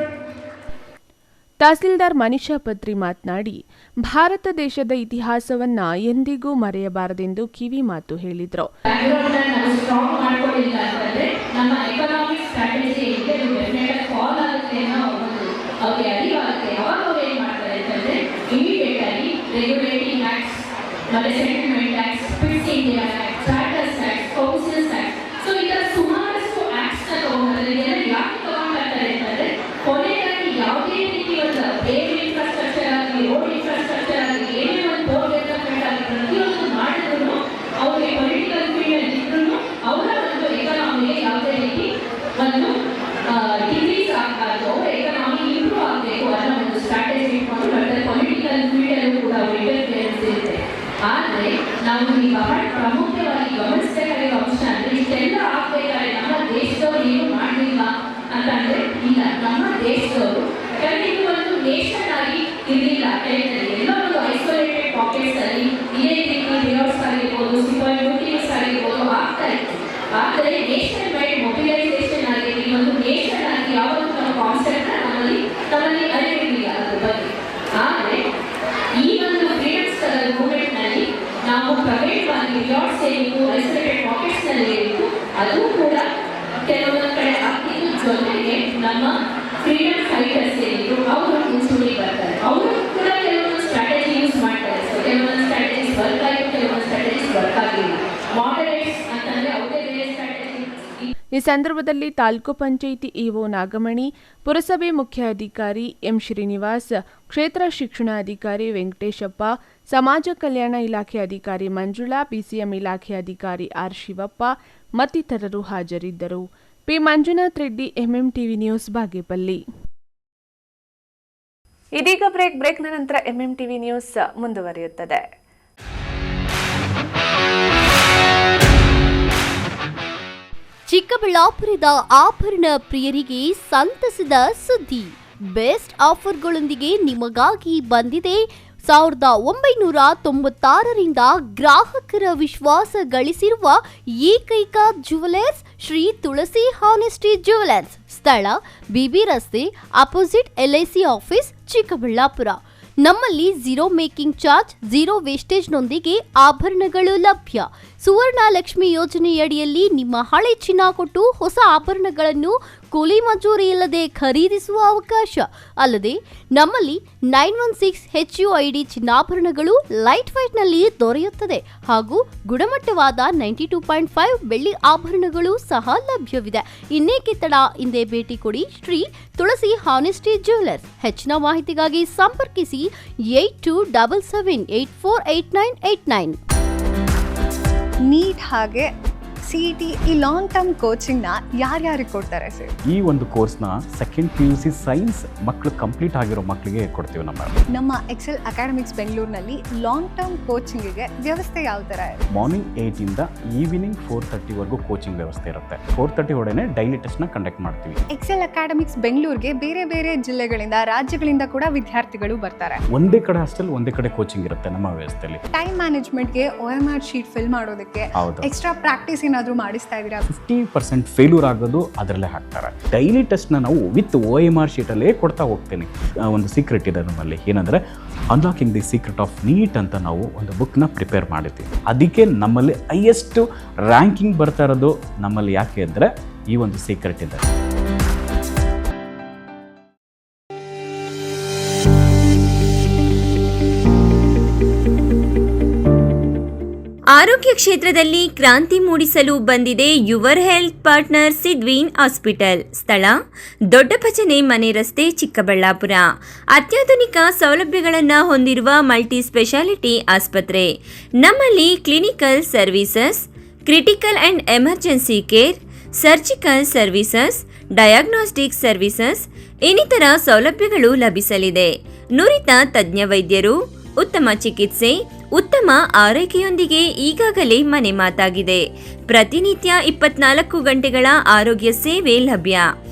ತಹಸೀಲ್ದಾರ್ ಮನೀಷಾ ಪತ್ರಿ ಮಾತನಾಡಿ, ಭಾರತ ದೇಶದ ಇತಿಹಾಸವನ್ನ ಎಂದಿಗೂ ಮರೆಯಬಾರದೆಂದು ಕಿವಿ ಮಾತು ಹೇಳಿದರು. ಆದರೆ ನಾವು ಈ ಬಹಳ ಪ್ರಮುಖವಾಗಿ ಗಮನಿಸಬೇಕಾಗಿರೋ ಅಂಶ ಅಂದ್ರೆ ಇಷ್ಟೆಲ್ಲ ಆಗ್ಬೇಕಾದ್ರೆ ನಮ್ಮ ದೇಶದವರು ಏನು ಮಾಡಲಿಲ್ಲ ಅಂತಂದ್ರೆ ಇಲ್ಲ, ನಮ್ಮ ದೇಶದವರು ಇದು ಒಂದು ನೇಷನ್ ಆಗಿ ಇರಲಿಲ್ಲ. ಎಲ್ಲ ಒಂದು ಐಸೋಲೇಟೆಡ್ ಪಾಕೆಟ್ಸ್ ಅಲ್ಲಿ ಇದೇ ರೀತಿ ರಿವರ್ಸ್ ಆಗಿರ್ಬೋದು, ಸೂಪರ್ ನ್ಯೂಟ್ರಿಯನ್ಸ್ ಆಗಿರ್ಬೋದು ಆಗ್ತಾ ಇತ್ತು. ಆದರೆ ನೇಷನ್ ವೈಡ್ ಮೊಬಿಲೈಸೇಷನ್ ಆಗಿ ಈ ಒಂದು ನೇಷನ್ ಆಗಿ ಯಾವತ್ತು ನಮ್ಮ ಕಾನ್ಸೆಪ್ಟ್ ನಮ್ಮಲ್ಲಿ ಅರಿವಿರಲಿಲ್ಲ ಅದ್ರ ಬಗ್ಗೆ. ಆದರೆ ಈ ಒಂದು ಫ್ರೀಡಮ್ ಸ್ಟ್ರಗಲ್ ಮೂವ್ಮೆಂಟ್ ನಲ್ಲಿ ನಾವು ಪ್ರೈವೇಟ್ ಆಗಿ ರಿಯಾರ್ಡ್ಸ್ ಏನಿತ್ತು, ಐಸೋಲೇಟೆಡ್ ಪಾಕೆಟ್ಸ್ ನಲ್ಲಿ ಇತ್ತು, ಅದು ಕೂಡ ಕೆಲವೊಂದು ಕಡೆ ಆಗ್ತಿದ್ದು. ಜೊತೆಗೆ ನಮ್ಮ ಫ್ರೀಡಮ್ ಫೈಟರ್ಸ್ ಏನಿದ್ರು ಅವರು ಇನ್ಸ್ಟಿಟ್ಯೂಟ್ ಬರ್ತಾರೆ, ಅವರು ಕೂಡ ಕೆಲವೊಂದು ಸ್ಟ್ರಾಟಜಿ ಯೂಸ್ ಮಾಡ್ತಾರೆ. ಸೊ ಕೆಲವೊಂದು ಸ್ಟ್ರಾಟಜೀಸ್ ವರ್ಕ್ ಆಗಿತ್ತು, ಕೆಲವೊಂದು ಸ್ಟ್ರಾಟಜೀಸ್ ವರ್ಕ್ ಆಗಿಲ್ಲ. ಮಾಡರೇಟ್ಸ್ ಅಂತಂದ್ರೆ ಅವರೇ ಬೇರೆ ಸ್ಟ್ರಾಟಜಿ. ಈ ಸಂದರ್ಭದಲ್ಲಿ ತಾಲೂಕು ಪಂಚಾಯಿತಿ ಇಒ ನಾಗಮಣಿ, ಪುರಸಭೆ ಮುಖ್ಯ ಅಧಿಕಾರಿ ಎಂ ಶ್ರೀನಿವಾಸ್, ಕ್ಷೇತ್ರ ಶಿಕ್ಷಣಾಧಿಕಾರಿ ವೆಂಕಟೇಶಪ್ಪ, ಸಮಾಜ ಕಲ್ಯಾಣ ಇಲಾಖೆ ಅಧಿಕಾರಿ ಮಂಜುಳಾ, ಪಿಸಿಎಂ ಇಲಾಖೆ ಅಧಿಕಾರಿ ಆರ್ ಶಿವಪ್ಪ ಮತ್ತಿತರರು ಹಾಜರಿದ್ದರು. P Manjunath Reddy, MMTV news, Bagepalli. ಇದೀಗ ಬ್ರೇಕ್ನ ನಂತರ ಎಂಎಂಟಿವಿ ನ್ಯೂಸ್ ಮುಂದುವರಿಯುತ್ತದೆ. ಚಿಕ್ಕಬಳ್ಳಾಪುರದ ಆಭರಣ ಪ್ರಿಯರಿಗೆ ಸಂತಸದ ಸುದ್ದಿ. ಬೆಸ್ಟ್ ಆಫರ್ಗಳೊಂದಿಗೆ ನಿಮಗಾಗಿ ಬಂದಿದೆ 1996ರಿಂದ ಗ್ರಾಹಕರ ವಿಶ್ವಾಸ ಗಳಿಸಿರುವ ಏಕೈಕ ಜುವೆಲರ್ಸ್ ಶ್ರೀ ತುಳಸಿ ಹಾನೆಸ್ಟಿ ಜುವೆಲರ್ಸ್. ಸ್ಥಳ ಬಿಬಿ ರಸ್ತೆ, ಅಪೋಸಿಟ್ LIC ಆಫೀಸ್, ಚಿಕ್ಕಬಳ್ಳಾಪುರ. ನಮ್ಮಲ್ಲಿ ಝೀರೋ ಮೇಕಿಂಗ್ ಚಾರ್ಜ್, ಝೀರೋ ವೇಸ್ಟೇಜ್ನೊಂದಿಗೆ ಆಭರಣಗಳು ಲಭ್ಯ. ಸುವರ್ಣ ಲಕ್ಷ್ಮಿ ಯೋಜನೆಯಡಿಯಲ್ಲಿ ನಿಮ್ಮ ಹಳೆ ಚಿನ್ನ ಕೊಟ್ಟು ಹೊಸ ಆಭರಣಗಳನ್ನು ಕೂಲಿ ಮಜೂರಿ ಇಲ್ಲದೆ ಖರೀದಿಸುವ ಅವಕಾಶ. ಅಲ್ಲದೆ ನಮ್ಮಲ್ಲಿ 916 HUID ಚಿನ್ನಾಭರಣಗಳು ಲೈಟ್ ವೈಟ್ನಲ್ಲಿ ದೊರೆಯುತ್ತದೆ ಹಾಗೂ ಗುಣಮಟ್ಟವಾದ 92.5 ಬೆಳ್ಳಿ ಆಭರಣಗಳು ಸಹ ಲಭ್ಯವಿದೆ. ಇನ್ನೇಕೆ ತಡ, ಹಿಂದೆ ಭೇಟಿ ಕೊಡಿ ಶ್ರೀ ತುಳಸಿ ಹಾನೆಸ್ಟಿ ಜ್ಯುವೆಲರ್ಸ್. ಹೆಚ್ಚಿನ ಮಾಹಿತಿಗಾಗಿ ಸಂಪರ್ಕಿಸಿ 8277848989. ನೀಟ್ ಹಾಗೆ CET ಈ ಲಾಂಗ್ ಟರ್ಮ್ ಕೋಚಿಂಗ್ನ ಯಾರ್ಯಾರಿಗೆ ಕೊಡ್ತಾರೆ ಸರ್? ಈ ಒಂದು ಕೋರ್ಸ್ನ ಸೆಕೆಂಡ್ PUC ಸೈನ್ಸ್ ಮಕ್ಕಳು ಕಂಪ್ಲೀಟ್ ಆಗಿರೋ ಮಕ್ಕಳಿಗೆ ಕೊಡ್ತೀವಿ. ನಮ್ಮ ಎಕ್ಸೆಲ್ ಅಕಾಡೆಮಿಕ್ಸ್ ಬೆಂಗಳೂರಿನಲ್ಲಿ ಲಾಂಗ್ ಟರ್ಮ್ ಕೋಚಿಂಗಿಗೆ ವ್ಯವಸ್ಥೆ ಯಾವ ಥರ ಇದೆ? ಮಾರ್ನಿಂಗ್ 8 ಇಂದ ಈವ್ನಿಂಗ್ 4:30ವರೆಗೂ ಕೋಚಿಂಗ್ ವ್ಯವಸ್ಥೆ ಇರುತ್ತೆ. 4:30 ಒಳಗಡೆ ಡೈಲಿ ಟೆಸ್ಟ್ನ ಕಂಡಕ್ಟ್ ಮಾಡ್ತೀವಿ. ಎಕ್ಸೆಲ್ ಅಕಾಡೆಮಿಕ್ಸ್ ಬೆಂಗಳೂರಿಗೆ ಬೇರೆ ಬೇರೆ ಜಿಲ್ಲೆಗಳಿಂದ, ರಾಜ್ಯಗಳಿಂದ ಕೂಡ ವಿದ್ಯಾರ್ಥಿಗಳು ಬರ್ತಾರೆ. ಒಂದೇ ಕಡೆ ಹಾಸ್ಟೆಲ್, ಒಂದೇ ಕಡೆ ಕೋಚಿಂಗ್ ಇರುತ್ತೆ ನಮ್ಮ ವ್ಯವಸ್ಥೆಯಲ್ಲಿ. ಟೈಮ್ ಮ್ಯಾನೇಜ್ಮೆಂಟ್ಗೆ OMR ಶೀಟ್ ಫಿಲ್ ಮಾಡೋದಕ್ಕೆ ಎಕ್ಸ್ಟ್ರಾ ಪ್ರಾಕ್ಟೀಸ್ ಏನಾದರೂ ಮಾಡಿಸ್ತಾ ಇದ್ದೀರಾ? 50% ಫೇಲ್ಯೂರ್ ಆಗೋದು ಅದರಲ್ಲೇ ಹಾಕ್ತಾರೆ. ಡೈಲಿ ಟೆಸ್ಟ್ನ ನಾವು ವಿತ್ OMR ಶೀಟಲ್ಲೇ ಕೊಡ್ತಾ ಹೋಗ್ತೀನಿ. ಒಂದು ಸೀಕ್ರೆಟ್ ಇದೆ ನಮ್ಮಲ್ಲಿ, ಏನಂದರೆ unlocking the secret of NEET ಅಂತ ನಾವು ಒಂದು ಬುಕ್ನ ಪ್ರಿಪೇರ್ ಮಾಡಿದ್ದೀವಿ. ಅದಕ್ಕೆ ನಮ್ಮಲ್ಲಿ ಹೈಯೆಸ್ಟ್ ರ್ಯಾಂಕಿಂಗ್ ಬರ್ತಾ ಇರೋದು ನಮ್ಮಲ್ಲಿ. ಯಾಕೆ ಅಂದರೆ ಈ ಒಂದು ಸೀಕ್ರೆಟ್ ಇದೆ. ಆರೋಗ್ಯ ಕ್ಷೇತ್ರದಲ್ಲಿ ಕ್ರಾಂತಿ ಮೂಡಿಸಲು ಬಂದಿದೆ your health partner Sidveen hospital. ಸ್ಥಳ ದೊಡ್ಡಪಚನೆ ಮನೆ ರಸ್ತೆ, ಚಿಕ್ಕಬಳ್ಳಾಪುರ. ಅತ್ಯಾಧುನಿಕ ಸೌಲಭ್ಯಗಳನ್ನು ಹೊಂದಿರುವ ಮಲ್ಟಿ ಸ್ಪೆಷಾಲಿಟಿ ಆಸ್ಪತ್ರೆ. ನಮ್ಮಲ್ಲಿ clinical services, critical and emergency care, surgical services, diagnostic services ಇನ್ನಿತರ ಸೌಲಭ್ಯಗಳು ಲಭಿಸಲಿದೆ. ನುರಿತ ತಜ್ಞ ವೈದ್ಯರು, ಉತ್ತಮ ಚಿಕಿತ್ಸೆ, ಉತ್ತಮ ಆರೈಕೆಯೊಂದಿಗೆ ಈಗಾಗಲೇ ಮನೆ ಮಾತಾಗಿದೆ. ಪ್ರತಿನಿತ್ಯ 24 ಗಂಟೆಗಳ ಆರೋಗ್ಯ ಸೇವೆ ಲಭ್ಯ.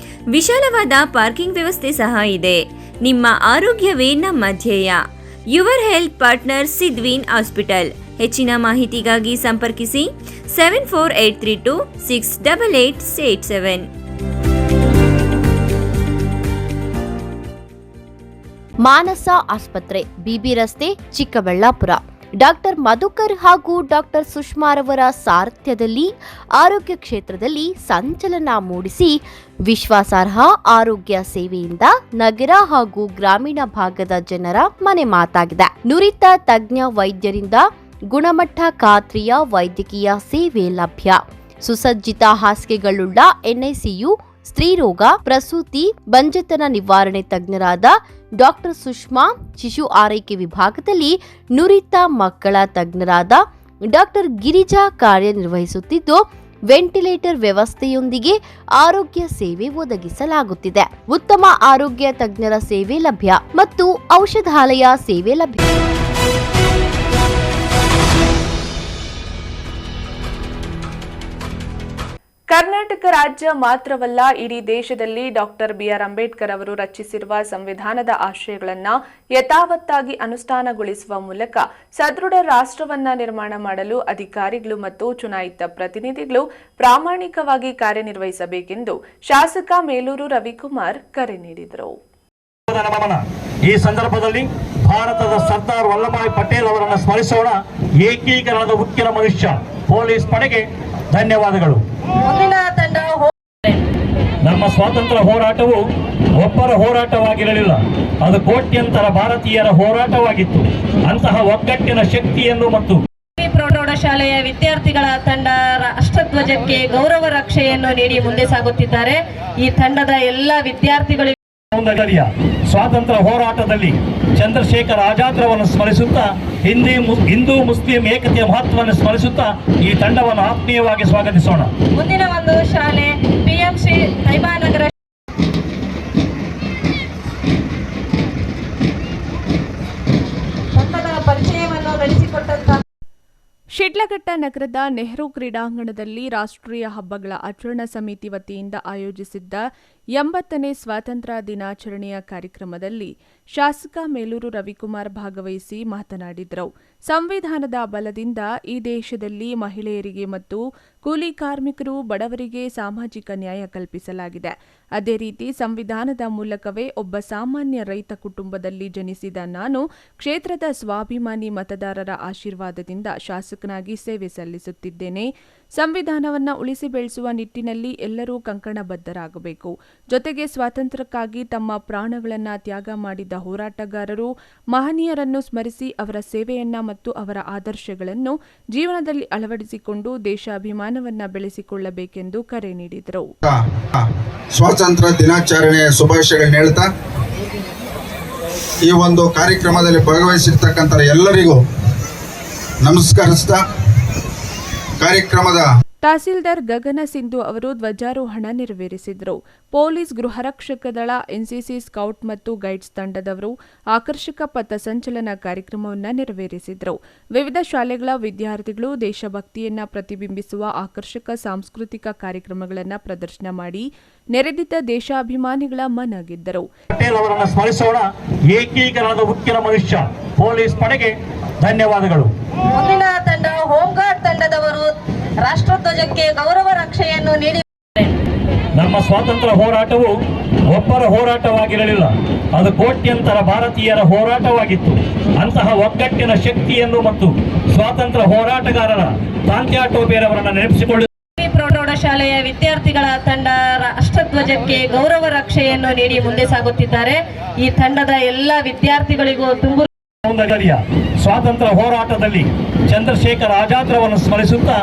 ವಿಶಾಲವಾದ ಪಾರ್ಕಿಂಗ್ ವ್ಯವಸ್ಥೆ ಸಹ ಇದೆ. ನಿಮ್ಮ ಆರೋಗ್ಯವೇ ನಮ್ಮ ಧ್ಯೇಯ. Your health partner Sidveen hospital. ಹೆಚ್ಚಿನ ಮಾಹಿತಿಗಾಗಿ ಸಂಪರ್ಕಿಸಿ 74832 68887. ಮಾನಸ ಆಸ್ಪತ್ರೆ, ಬಿಬಿ ರಸ್ತೆ, ಚಿಕ್ಕಬಳ್ಳಾಪುರ. ಡಾಕ್ಟರ್ ಮಧುಕರ್ ಹಾಗೂ ಡಾಕ್ಟರ್ ಸುಷ್ಮಾರವರ ಸಾರಥ್ಯದಲ್ಲಿ ಆರೋಗ್ಯ ಕ್ಷೇತ್ರದಲ್ಲಿ ಸಂಚಲನ ಮೂಡಿಸಿ ವಿಶ್ವಾಸಾರ್ಹ ಆರೋಗ್ಯ ಸೇವೆಯಿಂದ ನಗರ ಹಾಗೂ ಗ್ರಾಮೀಣ ಭಾಗದ ಜನರ ಮನೆ ಮಾತಾಗಿದೆ. ನುರಿತ ತಜ್ಞ ವೈದ್ಯರಿಂದ ಗುಣಮಟ್ಟ ಖಾತ್ರಿಯ ವೈದ್ಯಕೀಯ ಸೇವೆ ಲಭ್ಯ. ಸುಸಜ್ಜಿತ ಹಾಸಿಗೆಗಳುಳ್ಳ ಎನ್ಐಸಿಯು, ಸ್ತ್ರೀರೋಗ, ಪ್ರಸೂತಿ, ಬಂಜೆತನ ನಿವಾರಣೆ ತಜ್ಞರಾದ ಡಾಕ್ಟರ್ ಸುಷ್ಮಾ, ಶಿಶು ಆರೈಕೆ ವಿಭಾಗದಲ್ಲಿ ನುರಿತ ಮಕ್ಕಳ ತಜ್ಞರಾದ ಡಾಕ್ಟರ್ ಗಿರಿಜಾ ಕಾರ್ಯನಿರ್ವಹಿಸುತ್ತಿದ್ದು, ವೆಂಟಿಲೇಟರ್ ವ್ಯವಸ್ಥೆಯೊಂದಿಗೆ ಆರೋಗ್ಯ ಸೇವೆ ಒದಗಿಸಲಾಗುತ್ತಿದೆ. ಉತ್ತಮ ಆರೋಗ್ಯ ತಜ್ಞರ ಸೇವೆ ಲಭ್ಯ ಮತ್ತು ಔಷಧಾಲಯ ಸೇವೆ ಲಭ್ಯ. ಕರ್ನಾಟಕ ರಾಜ್ಯ ಮಾತ್ರವಲ್ಲ, ಇಡೀ ದೇಶದಲ್ಲಿ ಡಾಕ್ಟರ್ ಬಿಆರ್ ಅಂಬೇಡ್ಕರ್ ಅವರು ರಚಿಸಿರುವ ಸಂವಿಧಾನದ ಆಶಯಗಳನ್ನು ಯಥಾವತ್ತಾಗಿ ಅನುಷ್ಠಾನಗೊಳಿಸುವ ಮೂಲಕ ಸದೃಢ ರಾಷ್ಟ್ರವನ್ನ ನಿರ್ಮಾಣ ಮಾಡಲು ಅಧಿಕಾರಿಗಳು ಮತ್ತು ಚುನಾಯಿತ ಪ್ರತಿನಿಧಿಗಳು ಪ್ರಾಮಾಣಿಕವಾಗಿ ಕಾರ್ಯನಿರ್ವಹಿಸಬೇಕೆಂದು ಶಾಸಕ ಮೇಲೂರು ರವಿಕುಮಾರ್ ಕರೆ ನೀಡಿದರು. ಈ ಸಂದರ್ಭದಲ್ಲಿ ಭಾರತದ ಸರ್ದಾರ್ ವಲ್ಲಭಾಯ್ ಪಟೇಲ್ ಅವರನ್ನು ಸ್ಮರಿಸೋಣ. ಏಕೀಕರಣದ ಉಕ್ಕಿನ ಮನುಷ್ಯ. ಪೊಲೀಸ್ ಪಡೆಗೆ ಧನ್ಯವಾದಗಳು. ನಮ್ಮ ಸ್ವಾತಂತ್ರ್ಯ ಹೋರಾಟವು ಒಬ್ಬರ ಹೋರಾಟವಾಗಿರಲಿಲ್ಲ, ಅದು ಕೋಟ್ಯಂತರ ಭಾರತೀಯರ ಹೋರಾಟವಾಗಿತ್ತು. ಅಂತಹ ಒಗ್ಗಟ್ಟಿನ ಶಕ್ತಿಯನ್ನು ಮತ್ತು ಪ್ರೌಢಶಾಲೆಯ ವಿದ್ಯಾರ್ಥಿಗಳ ತಂಡ ರಾಷ್ಟ್ರಧ್ವಜಕ್ಕೆ ಗೌರವ ರಕ್ಷೆಯನ್ನು ನೀಡಿ ಮುಂದೆ ಸಾಗುತ್ತಿದ್ದಾರೆ. ಈ ತಂಡದ ಎಲ್ಲ ವಿದ್ಯಾರ್ಥಿಗಳಿಗೆ ಸ್ವಾತಂತ್ರ್ಯ ಹೋರಾಟದಲ್ಲಿ ಚಂದ್ರಶೇಖರ್ ಆಜಾದ್ರವನ್ನು ಸ್ಮರಿಸುತ್ತಾ ಹಿಂದೂ ಮುಸ್ಲಿಂ ಏಕತೆಯ ಮಹತ್ವವನ್ನು ಸ್ಮರಿಸುತ್ತಾ ಈ ತಂಡವನ್ನು ಆತ್ಮೀಯವಾಗಿ ಸ್ವಾಗತಿಸೋಣ. ಮುಂದಿನ ಒಂದು ಶಾಲೆ ಪಿಎಂಸಿ ತೈಬಾನಗರ ತಂಡದ ಪರಿಚಯವನ್ನು ನಡೆಸಿಕೊಟ್ಟಂತಹ ಶಿಡ್ಲಘಟ್ಟ ನಗರದ ನೆಹರು ಕ್ರೀಡಾಂಗಣದಲ್ಲಿ ರಾಷ್ಟ್ರೀಯ ಹಬ್ಬಗಳ ಆಚರಣಾ ಸಮಿತಿ ವತಿಯಿಂದ ಆಯೋಜಿಸಿದ್ದ 80ನೇ ಸ್ವಾತಂತ್ರ್ಯ ದಿನಾಚರಣೆಯ ಕಾರ್ಯಕ್ರಮದಲ್ಲಿ ಶಾಸಕ ಮೇಲೂರು ರವಿಕುಮಾರ್ ಭಾಗವಹಿಸಿ ಮಾತನಾಡಿದರು. ಸಂವಿಧಾನದ ಬಲದಿಂದ ಈ ದೇಶದಲ್ಲಿ ಮಹಿಳೆಯರಿಗೆ ಮತ್ತು ಕೂಲಿ ಕಾರ್ಮಿಕರು, ಬಡವರಿಗೆ ಸಾಮಾಜಿಕ ನ್ಯಾಯ ಕಲ್ಪಿಸಲಾಗಿದೆ. ಅದೇ ರೀತಿ ಸಂವಿಧಾನದ ಮೂಲಕವೇ ಒಬ್ಬ ಸಾಮಾನ್ಯ ರೈತ ಕುಟುಂಬದಲ್ಲಿ ಜನಿಸಿದ ನಾನು ಕ್ಷೇತ್ರದ ಸ್ವಾಭಿಮಾನಿ ಮತದಾರರ ಆಶೀರ್ವಾದದಿಂದ ಶಾಸಕನಾಗಿ ಸೇವೆ ಸಲ್ಲಿಸುತ್ತಿದ್ದೇನೆ. ಸಂವಿಧಾನವನ್ನು ಉಳಿಸಿ ಬೆಳೆಸುವ ನಿಟ್ಟಿನಲ್ಲಿ ಎಲ್ಲರೂ ಕಂಕಣಬದ್ಧರಾಗಬೇಕು. ಜೊತೆಗೆ ಸ್ವಾತಂತ್ರ್ಯಕ್ಕಾಗಿ ತಮ್ಮ ಪ್ರಾಣಗಳನ್ನು ತ್ಯಾಗ ಮಾಡಿದ ಹೋರಾಟಗಾರರು, ಮಹನೀಯರನ್ನು ಸ್ಮರಿಸಿ ಅವರ ಸೇವೆಯನ್ನ ಮತ್ತು ಅವರ ಆದರ್ಶಗಳನ್ನು ಜೀವನದಲ್ಲಿ ಅಳವಡಿಸಿಕೊಂಡು ದೇಶಾಭಿಮಾನವನ್ನು ಬೆಳೆಸಿಕೊಳ್ಳಬೇಕೆಂದು ಕರೆ ನೀಡಿದರು. ಸ್ವಾತಂತ್ರ್ಯ ದಿನಾಚರಣೆಯ ಶುಭಾಶಯಗಳನ್ನು ಹೇಳ್ತಾ ಈ ಒಂದು ಕಾರ್ಯಕ್ರಮದಲ್ಲಿ ಭಾಗವಹಿಸಿರ್ತಕ್ಕಂಥ ಎಲ್ಲರಿಗೂ ನಮಸ್ಕರಿಸ್ತಾ ಕಾರ್ಯಕ್ರಮದ ತಹಸೀಲ್ದಾರ್ ಗಗನ ಸಿಂಧು ಅವರು ಧ್ವಜಾರೋಹಣ ನೆರವೇರಿಸಿದರು. ಪೊಲೀಸ್, ಗೃಹರಕ್ಷಕ ದಳ, ಎನ್ಸಿಸಿ, ಸ್ಕೌಟ್ ಮತ್ತು ಗೈಡ್ಸ್ ತಂಡದವರು ಆಕರ್ಷಕ ಪಥಸಂಚಲನ ಕಾರ್ಯಕ್ರಮವನ್ನು ನೆರವೇರಿಸಿದರು. ವಿವಿಧ ಶಾಲೆಗಳ ವಿದ್ಯಾರ್ಥಿಗಳು ದೇಶಭಕ್ತಿಯನ್ನ ಪ್ರತಿಬಿಂಬಿಸುವ ಆಕರ್ಷಕ ಸಾಂಸ್ಕೃತಿಕ ಕಾರ್ಯಕ್ರಮಗಳನ್ನು ಪ್ರದರ್ಶನ ಮಾಡಿ ನೆರೆದಿದ್ದ ದೇಶಾಭಿಮಾನಿಗಳ ಮನ ಗೆದ್ದರು. ಪಟೇಲ್ ಅವರನ್ನು ಸ್ಮರಿಸೋಣ. ಏಕೀಕರಣದ ಉಕ್ಕಿನ ಮನುಷ್ಯ. ಪೊಲೀಸ್ ಪಡೆಗೆ ಧನ್ಯವಾದಗಳು. ಮುಂದಿನ ತಂಡ ಹೋಂಗಾರ್ಡ್ ತಂಡದವರು ರಾಷ್ಟ್ರಧ್ವಜಕ್ಕೆ ಗೌರವ ರಕ್ಷೆಯನ್ನು ನೀಡಿ ನಮ್ಮ ಸ್ವಾತಂತ್ರ್ಯ ಹೋರಾಟವು ಒಬ್ಬರ ಹೋರಾಟವಾಗಿರಲಿಲ್ಲ, ಅದು ಕೋಟ್ಯಂತರ ಭಾರತೀಯರ ಹೋರಾಟವಾಗಿತ್ತು. ಅಂತಹ ಒಗ್ಗಟ್ಟಿನ ಶಕ್ತಿಯನ್ನು ಮತ್ತು ಸ್ವಾತಂತ್ರ್ಯ ಹೋರಾಟಗಾರರ ತಾಂತ್ಯಾ ಟೋಪೇರವರನ್ನು ನೆನಪಿಸಿಕೊಳ್ಳಿ. ಪ್ರೌಢಶಾಲೆಯ ವಿದ್ಯಾರ್ಥಿಗಳ ತಂಡ ರಾಷ್ಟ್ರಧ್ವಜಕ್ಕೆ ಗೌರವ ರಕ್ಷೆಯನ್ನು ನೀಡಿ ಮುಂದೆ ಸಾಗುತ್ತಿದ್ದಾರೆ. ಈ ತಂಡದ ಎಲ್ಲ ವಿದ್ಯಾರ್ಥಿಗಳಿಗೂ ತುಂಬ ಸ್ವಾತಂತ್ರ್ಯ ಹೋರಾಟದಲ್ಲಿ ಚಂದ್ರಶೇಖರ್ ಆಜಾದ್ರವನ್ನು ಸ್ಮರಿಸುತ್ತಾ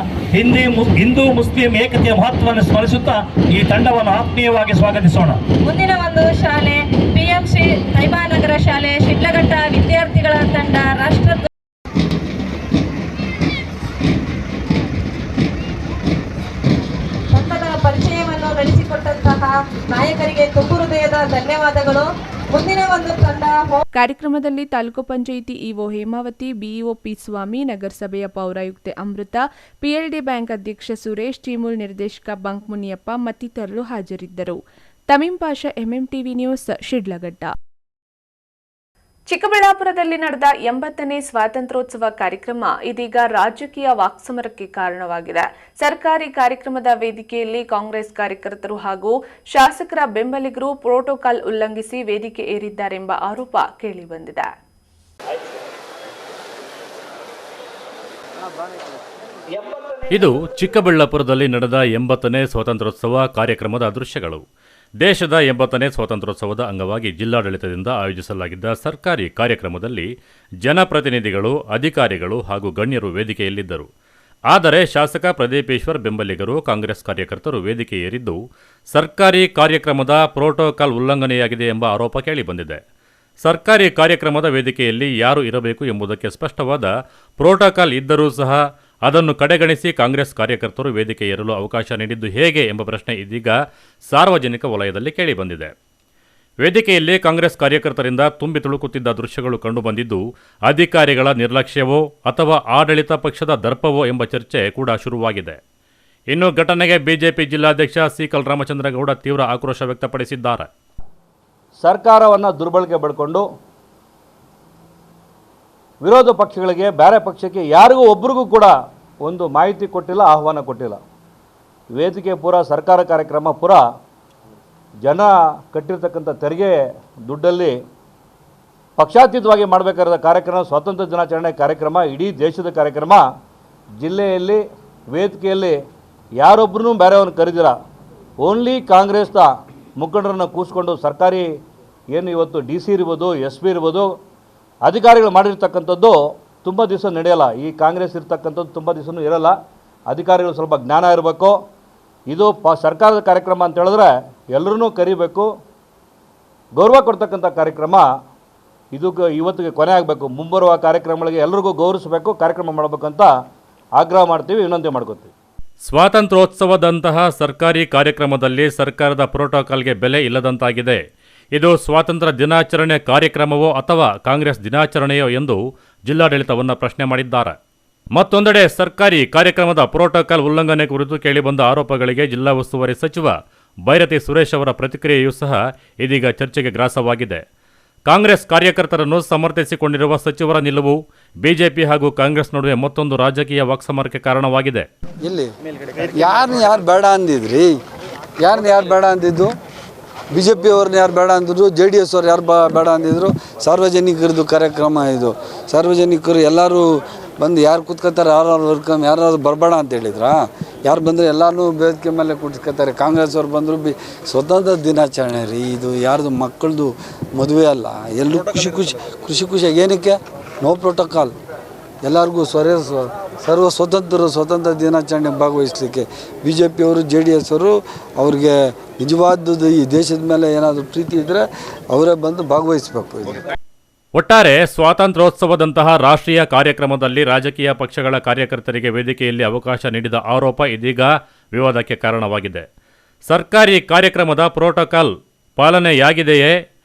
ಹಿಂದೂ ಮುಸ್ಲಿಂ ಏಕತೆಯ ಮಹತ್ವವನ್ನು ಸ್ಮರಿಸುತ್ತಾ ಈ ತಂಡವನ್ನು ಆತ್ಮೀಯವಾಗಿ ಸ್ವಾಗತಿಸೋಣ. ಮುಂದಿನ ಒಂದು ಶಾಲೆ ಪಿಎಂಸಿ ತೈಬಾನಗರ ಶಾಲೆ ಶಿಡ್ಲಘಟ್ಟ ವಿದ್ಯಾರ್ಥಿಗಳ ತಂಡ ರಾಷ್ಟ್ರ ತಂಡದ ಪರಿಚಯವನ್ನು ನಡೆಸಿಕೊಟ್ಟಂತಹ ನಾಯಕರಿಗೆ ತುಂಬು ಹೃದಯದ ಧನ್ಯವಾದಗಳು. ಮುಂದಿನ ಒಂದು ತಂಡ ಕಾರ್ಯಕ್ರಮದಲ್ಲಿ taluk panchayat EO Hemavathi, BEO P Swamy, ನಗರಸಭೆಯ ಪೌರಾಯುಕ್ತೆ ಅಮೃತ, ಪಿಎಲ್ಡಿ ಬ್ಯಾಂಕ್ ಅಧ್ಯಕ್ಷ ಸುರೇಶ್, ಟೀಮೂಲ್ ನಿರ್ದೇಶಕ ಬಂಕ್ ಮುನಿಯಪ್ಪ ಮತ್ತಿತರರು ಹಾಜರಿದ್ದರು. ತಮೀಂ ಪಾಷಾ, ಎಂಎಂಟಿವಿ ನ್ಯೂಸ್, ಶಿಡ್ಲಘಟ್ಟ. ಚಿಕ್ಕಬಳ್ಳಾಪುರದಲ್ಲಿ ನಡೆದ 80ನೇ ಸ್ವಾತಂತ್ರ್ಯೋತ್ಸವ ಕಾರ್ಯಕ್ರಮ ಇದೀಗ ರಾಜಕೀಯ ವಾಕ್ಸಮರಕ್ಕೆ ಕಾರಣವಾಗಿದೆ. ಸರ್ಕಾರಿ ಕಾರ್ಯಕ್ರಮದ ವೇದಿಕೆಯಲ್ಲಿ ಕಾಂಗ್ರೆಸ್ ಕಾರ್ಯಕರ್ತರು ಹಾಗೂ ಶಾಸಕರ ಬೆಂಬಲಿಗರು ಪ್ರೋಟೋಕಾಲ್ ಉಲ್ಲಂಘಿಸಿ ವೇದಿಕೆ ಏರಿದ್ದಾರೆಂಬ ಆರೋಪ ಕೇಳಿಬಂದಿದೆ. ಇದು ಚಿಕ್ಕಬಳ್ಳಾಪುರದಲ್ಲಿ ನಡೆದ 80ನೇ ಸ್ವಾತಂತ್ರ್ಯೋತ್ಸವ ಕಾರ್ಯಕ್ರಮದ ದೃಶ್ಯಗಳು. ದೇಶದ 80ನೇ ಸ್ವಾತಂತ್ರ್ಯೋತ್ಸವದ ಅಂಗವಾಗಿ ಜಿಲ್ಲಾಡಳಿತದಿಂದ ಆಯೋಜಿಸಲಾಗಿದ್ದ ಸರ್ಕಾರಿ ಕಾರ್ಯಕ್ರಮದಲ್ಲಿ ಜನಪ್ರತಿನಿಧಿಗಳು, ಅಧಿಕಾರಿಗಳು ಹಾಗೂ ಗಣ್ಯರು ವೇದಿಕೆಯಲ್ಲಿದ್ದರು. ಆದರೆ ಶಾಸಕ ಪ್ರದೀಪೇಶ್ವರ್ ಬೆಂಬಲಿಗರು, ಕಾಂಗ್ರೆಸ್ ಕಾರ್ಯಕರ್ತರು ವೇದಿಕೆ ಏರಿದ್ದು ಸರ್ಕಾರಿ ಕಾರ್ಯಕ್ರಮದ ಪ್ರೋಟೋಕಾಲ್ ಉಲ್ಲಂಘನೆಯಾಗಿದೆ ಎಂಬ ಆರೋಪ ಕೇಳಿಬಂದಿದೆ. ಸರ್ಕಾರಿ ಕಾರ್ಯಕ್ರಮದ ವೇದಿಕೆಯಲ್ಲಿ ಯಾರು ಇರಬೇಕು ಎಂಬುದಕ್ಕೆ ಸ್ಪಷ್ಟವಾದ ಪ್ರೋಟೋಕಾಲ್ ಇದ್ದರೂ ಸಹ ಅದನ್ನು ಕಡೆಗಣಿಸಿ ಕಾಂಗ್ರೆಸ್ ಕಾರ್ಯಕರ್ತರು ವೇದಿಕೆ ಏರಲು ಅವಕಾಶ ನೀಡಿದ್ದು ಹೇಗೆ ಎಂಬ ಪ್ರಶ್ನೆ ಇದೀಗ ಸಾರ್ವಜನಿಕ ವಲಯದಲ್ಲಿ ಕೇಳಿಬಂದಿದೆ. ವೇದಿಕೆಯಲ್ಲಿ ಕಾಂಗ್ರೆಸ್ ಕಾರ್ಯಕರ್ತರಿಂದ ತುಂಬಿ ತುಳುಕುತ್ತಿದ್ದ ದೃಶ್ಯಗಳು ಕಂಡುಬಂದಿದ್ದು ಅಧಿಕಾರಿಗಳ ನಿರ್ಲಕ್ಷ್ಯವೋ ಅಥವಾ ಆಡಳಿತ ಪಕ್ಷದ ದರ್ಪವೋ ಎಂಬ ಚರ್ಚೆ ಕೂಡ ಶುರುವಾಗಿದೆ. ಇನ್ನು ಘಟನೆಗೆ ಬಿಜೆಪಿ ಜಿಲ್ಲಾಧ್ಯಕ್ಷ ಸಿಕಲ್ ರಾಮಚಂದ್ರಗೌಡ ತೀವ್ರ ಆಕ್ರೋಶ ವ್ಯಕ್ತಪಡಿಸಿದ್ದಾರೆ. ಸರ್ಕಾರವನ್ನು ದುರ್ಬಳಕೆ ಪಡ್ಕೊಂಡು ವಿರೋಧ ಪಕ್ಷಗಳಿಗೆ, ಬೇರೆ ಪಕ್ಷಕ್ಕೆ ಯಾರಿಗೂ ಒಬ್ರಿಗೂ ಕೂಡ ಒಂದು ಮಾಹಿತಿ ಕೊಟ್ಟಿಲ್ಲ, ಆಹ್ವಾನ ಕೊಟ್ಟಿಲ್ಲ. ವೇದಿಕೆ ಪೂರ ಸರ್ಕಾರ ಕಾರ್ಯಕ್ರಮ ಪೂರ ಜನ ಕಟ್ಟಿರ್ತಕ್ಕಂಥ ತೆರಿಗೆ ದುಡ್ಡಲ್ಲಿ ಪಕ್ಷಾತೀತವಾಗಿ ಮಾಡಬೇಕಾದ ಕಾರ್ಯಕ್ರಮ, ಸ್ವಾತಂತ್ರ್ಯ ದಿನಾಚರಣೆ ಕಾರ್ಯಕ್ರಮ, ಇಡೀ ದೇಶದ ಕಾರ್ಯಕ್ರಮ. ಜಿಲ್ಲೆಯಲ್ಲಿ ವೇದಿಕೆಯಲ್ಲಿ ಯಾರೊಬ್ಬರೂ ಬೇರೆಯವ್ರನ್ನ ಕರೆದಿಲ್ಲ. ಓನ್ಲಿ ಕಾಂಗ್ರೆಸ್ನ ಮುಖಂಡರನ್ನು ಕೂರಿಸ್ಕೊಂಡು ಸರ್ಕಾರಿ ಏನು ಇವತ್ತು DC ಇರ್ಬೋದು, SP ಇರ್ಬೋದು, ಅಧಿಕಾರಿಗಳು ಮಾಡಿರ್ತಕ್ಕಂಥದ್ದು ತುಂಬ ದಿವಸ ನಡೆಯಲ್ಲ. ಈ ಕಾಂಗ್ರೆಸ್ ಇರ್ತಕ್ಕಂಥದ್ದು ತುಂಬ ದಿವಸನೂ ಇರಲ್ಲ. ಅಧಿಕಾರಿಗಳು ಸ್ವಲ್ಪ ಜ್ಞಾನ ಇರಬೇಕು. ಇದು ಸರ್ಕಾರದ ಕಾರ್ಯಕ್ರಮ ಅಂತ ಹೇಳಿದ್ರೆ ಎಲ್ಲರೂ ಕರಿಬೇಕು, ಗೌರವ ಕೊಡ್ತಕ್ಕಂಥ ಕಾರ್ಯಕ್ರಮ. ಇದು ಇವತ್ತಿಗೆ ಕೊನೆ ಆಗಬೇಕು. ಮುಂಬರುವ ಕಾರ್ಯಕ್ರಮಗಳಿಗೆ ಎಲ್ಲರಿಗೂ ಗೌರವಿಸಬೇಕು, ಕಾರ್ಯಕ್ರಮ ಮಾಡಬೇಕಂತ ಆಗ್ರಹ ಮಾಡ್ತೀವಿ, ವಿನಂತಿ ಮಾಡ್ಕೊತೀವಿ. ಸ್ವಾತಂತ್ರ್ಯೋತ್ಸವದಂತಹ ಸರ್ಕಾರಿ ಕಾರ್ಯಕ್ರಮದಲ್ಲಿ ಸರ್ಕಾರದ ಪ್ರೋಟೋಕಾಲ್ಗೆ ಬೆಲೆ ಇಲ್ಲದಂತಾಗಿದೆ. ಇದು ಸ್ವಾತಂತ್ರ್ಯ ದಿನಾಚರಣೆ ಕಾರ್ಯಕ್ರಮವೋ ಅಥವಾ ಕಾಂಗ್ರೆಸ್ ದಿನಾಚರಣೆಯೋ ಎಂದು ಜಿಲ್ಲಾಡಳಿತವನ್ನು ಪ್ರಶ್ನೆ ಮಾಡಿದ್ದಾರೆ. ಮತ್ತೊಂದೆಡೆ ಸರ್ಕಾರಿ ಕಾರ್ಯಕ್ರಮದ ಪ್ರೋಟೋಕಾಲ್ ಉಲ್ಲಂಘನೆ ಕುರಿತು ಕೇಳಿಬಂದ ಆರೋಪಗಳಿಗೆ ಜಿಲ್ಲಾ ಉಸ್ತುವಾರಿ ಸಚಿವ ಬೈರತಿ ಸುರೇಶ್ ಅವರ ಪ್ರತಿಕ್ರಿಯೆಯೂ ಸಹ ಇದೀಗ ಚರ್ಚೆಗೆ ಗ್ರಾಸವಾಗಿದೆ. ಕಾಂಗ್ರೆಸ್ ಕಾರ್ಯಕರ್ತರನ್ನು ಸಮರ್ಥಿಸಿಕೊಂಡಿರುವ ಸಚಿವರ ನಿಲುವು ಬಿಜೆಪಿ ಹಾಗೂ ಕಾಂಗ್ರೆಸ್ ನಡುವೆ ಮತ್ತೊಂದು ರಾಜಕೀಯ ವಾಕ್ಸಮರಕ್ಕೆ ಕಾರಣವಾಗಿದೆ. ಇಲ್ಲಿ ಯಾರು ಬೇಡ ಅಂದಿದ್ರಿ? ಯಾರು ಬೇಡ ಅಂದಿದ್ದು? BJP ಅವ್ರನ್ನ ಯಾರು ಬೇಡ ಅಂದಿದ್ರು, JDS ಅವ್ರು ಯಾರು ಬೇಡ ಅಂದಿದ್ರು? ಸಾರ್ವಜನಿಕರದ್ದು ಕಾರ್ಯಕ್ರಮ ಇದು. ಸಾರ್ವಜನಿಕರು ಎಲ್ಲರೂ ಬಂದು ಯಾರು ಕೂತ್ಕೋತಾರೆ, ಯಾರು ಬರಬೇಡ ಅಂತ ಹೇಳಿದ್ರಾ? ಯಾರು ಬಂದರೆ ಎಲ್ಲರೂ ವೇದಿಕೆ ಮೇಲೆ ಕೂತ್ಕೋತಾರೆ. ಕಾಂಗ್ರೆಸ್ ಅವ್ರು ಬಂದರು ಸ್ವತಂತ್ರ ದಿನಾಚರಣೆ ರೀ ಇದು, ಯಾರ್ದು ಮಕ್ಕಳದು ಮದುವೆ ಅಲ್ಲ. ಎಲ್ಲರೂ ಖುಷಿಯಾಗಿ ಏನಕ್ಕೆ ನೋ ಪ್ರೋಟೋಕಾಲ್, ಎಲ್ಲರಿಗೂ ಸರ್ವ ಸ್ವತಂತ್ರ ದಿನಾಚರಣೆ ಭಾಗವಹಿಸಲಿಕ್ಕೆ BJP ಅವರು, JDS ಅವರು ಅವ್ರಿಗೆ ನಿಜವಾದದ್ದು ಈ ದೇಶದ ಮೇಲೆ ಏನಾದರೂ ಪ್ರೀತಿ ಇದ್ದರೆ ಅವರೇ ಬಂದು ಭಾಗವಹಿಸಬೇಕು. ಒಟ್ಟಾರೆ ಸ್ವಾತಂತ್ರ್ಯೋತ್ಸವದಂತಹ ರಾಷ್ಟ್ರೀಯ ಕಾರ್ಯಕ್ರಮದಲ್ಲಿ ರಾಜಕೀಯ ಪಕ್ಷಗಳ ಕಾರ್ಯಕರ್ತರಿಗೆ ವೇದಿಕೆಯಲ್ಲಿ ಅವಕಾಶ ನೀಡಿದ ಆರೋಪ ಇದೀಗ ವಿವಾದಕ್ಕೆ ಕಾರಣವಾಗಿದೆ. ಸರ್ಕಾರಿ ಕಾರ್ಯಕ್ರಮದ ಪ್ರೋಟೋಕಾಲ್ ಪಾಲನೆಯಾಗಿದೆಯೇ,